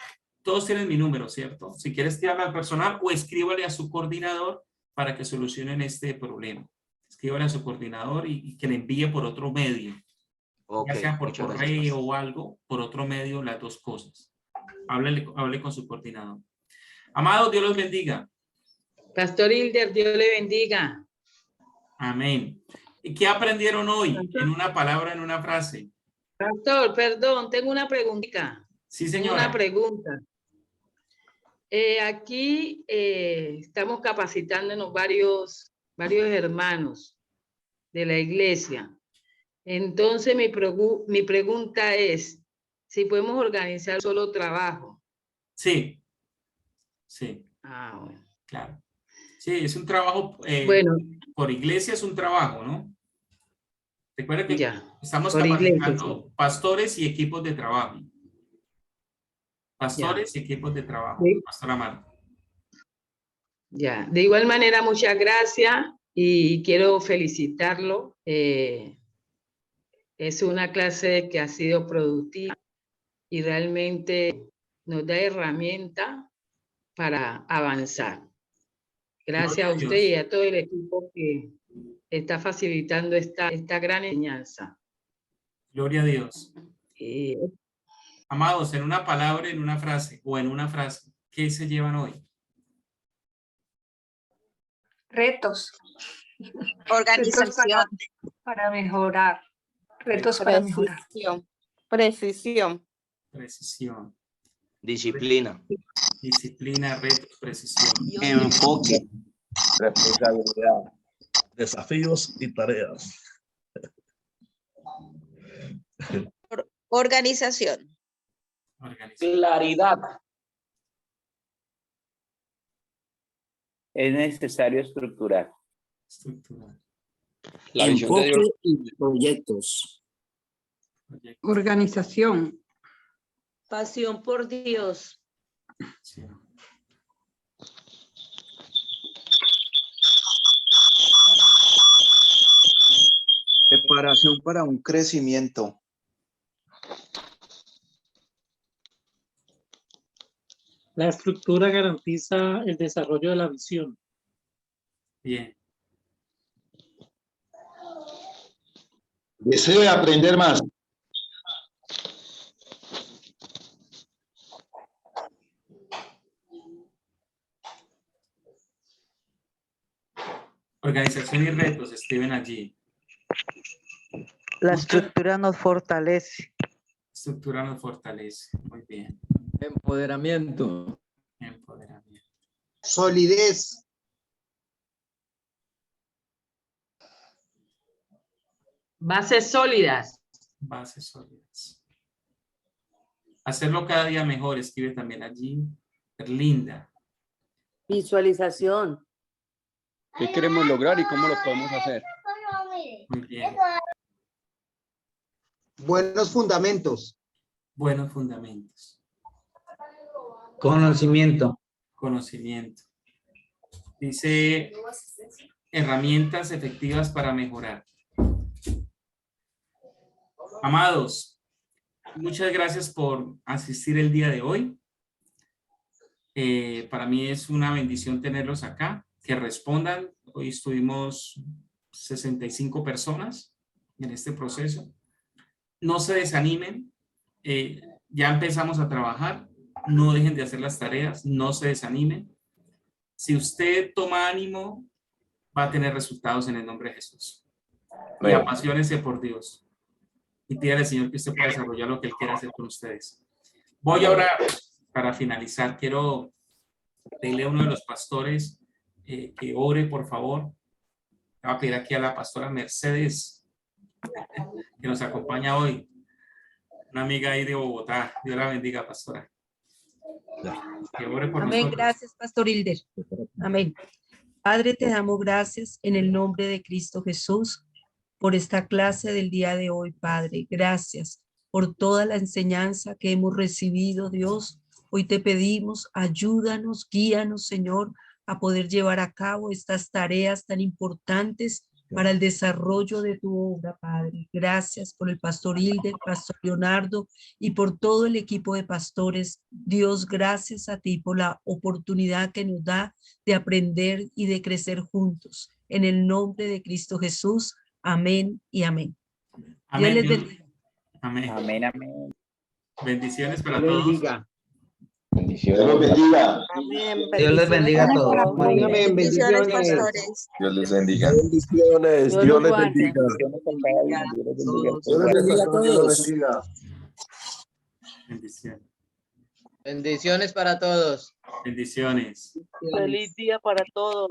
Todos tienen mi número, ¿cierto? Si quieres, escríbame al personal o escríbale a su coordinador para que solucionen este problema. Escríbale a su coordinador y que le envíe por otro medio. Okay, ya sea por muchas correo gracias, o algo, por otro medio, las dos cosas. Hable con su coordinador. Amados, Dios los bendiga. Pastor Hilder, Dios le bendiga. Amén. ¿Y qué aprendieron hoy? En una palabra, en una frase. Pastor, perdón, tengo una preguntita. Sí, señora. Una pregunta. Aquí estamos capacitándonos varios hermanos de la iglesia. Entonces, mi pregunta es, si podemos organizar un solo trabajo. Sí. Sí. Ah, bueno. Claro. Sí, es un trabajo, bueno, por iglesia es un trabajo, ¿no? Recuerda que estamos por capacitando iglesia, sí. pastores y equipos de trabajo. Pastores y equipos de trabajo. Sí. Pastora Marta. Ya, de igual manera, muchas gracias y quiero felicitarlo. Es una clase que ha sido productiva y realmente nos da herramientas para avanzar. Gracias a usted y a todo el equipo que está facilitando esta gran enseñanza. Gloria a Dios. Amados, en una palabra, en una frase o en una frase, ¿qué se llevan hoy? Retos. Organización. Para mejorar. Retos para mejorar. Precisión. Precisión. Disciplina. Disciplina, retos, precisión. Enfoque. Responsabilidad. Desafíos y tareas. Organización. Claridad. Es necesario estructurar. La visión de Dios. Y proyectos. Organización. Pasión por Dios. Sí. Preparación para un crecimiento. La estructura garantiza el desarrollo de la visión. Bien. Deseo de aprender más. Organización y retos, escriben allí. La estructura nos fortalece. Estructura nos fortalece. Muy bien. Empoderamiento. Empoderamiento. Solidez. Bases sólidas. Bases sólidas. Hacerlo cada día mejor, escribe también allí. Linda. Visualización. ¿Qué queremos lograr y cómo lo podemos hacer? Muy bien. Buenos fundamentos. Buenos fundamentos. Conocimiento. Conocimiento. Dice herramientas efectivas para mejorar. Amados, muchas gracias por asistir el día de hoy. Para mí es una bendición tenerlos acá, que respondan. Hoy estuvimos 65 personas en este proceso. No se desanimen, ya empezamos a trabajar, no dejen de hacer las tareas, no se desanimen. Si usted toma ánimo, va a tener resultados en el nombre de Jesús. Y apasionese por Dios. Y pídale al Señor que usted pueda desarrollar lo que Él quiere hacer con ustedes. Voy ahora, para finalizar, quiero pedirle a uno de los pastores que ore, por favor. Voy a pedir aquí a la pastora Mercedes, que nos acompaña hoy. Una amiga ahí de Bogotá. Dios la bendiga, pastora. Que ore por Amén. nosotros. Gracias, Pastor Hilder. Amén. Padre, te damos gracias en el nombre de Cristo Jesús por esta clase del día de hoy, Padre. Gracias por toda la enseñanza que hemos recibido, Dios. Hoy te pedimos, ayúdanos, guíanos, Señor, a poder llevar a cabo estas tareas tan importantes para el desarrollo de tu obra, Padre. Gracias por el pastor Hilder, pastor Leonardo y por todo el equipo de pastores. Dios, gracias a ti por la oportunidad que nos da de aprender y de crecer juntos. En el nombre de Cristo Jesús, amén y amén. Amén. Dios les bendiga. Amén. Amén, amén. Bendiciones para Dios todos. bendiga. Bendiciones. Dios los bendiga. Amén. Dios les bendiga a todos. Amén, amén. Bendiciones, Bendiciones. pastores. Dios les bendiga. Bendiciones. Dios Dios los les guarde. bendiga. Bendiciones a cada uno. Dios los bendiga a Dios todos. les bendiga a Dios los todos. bendiga. Bendiciones. Bendiciones para todos. Bendiciones. Feliz día para todos.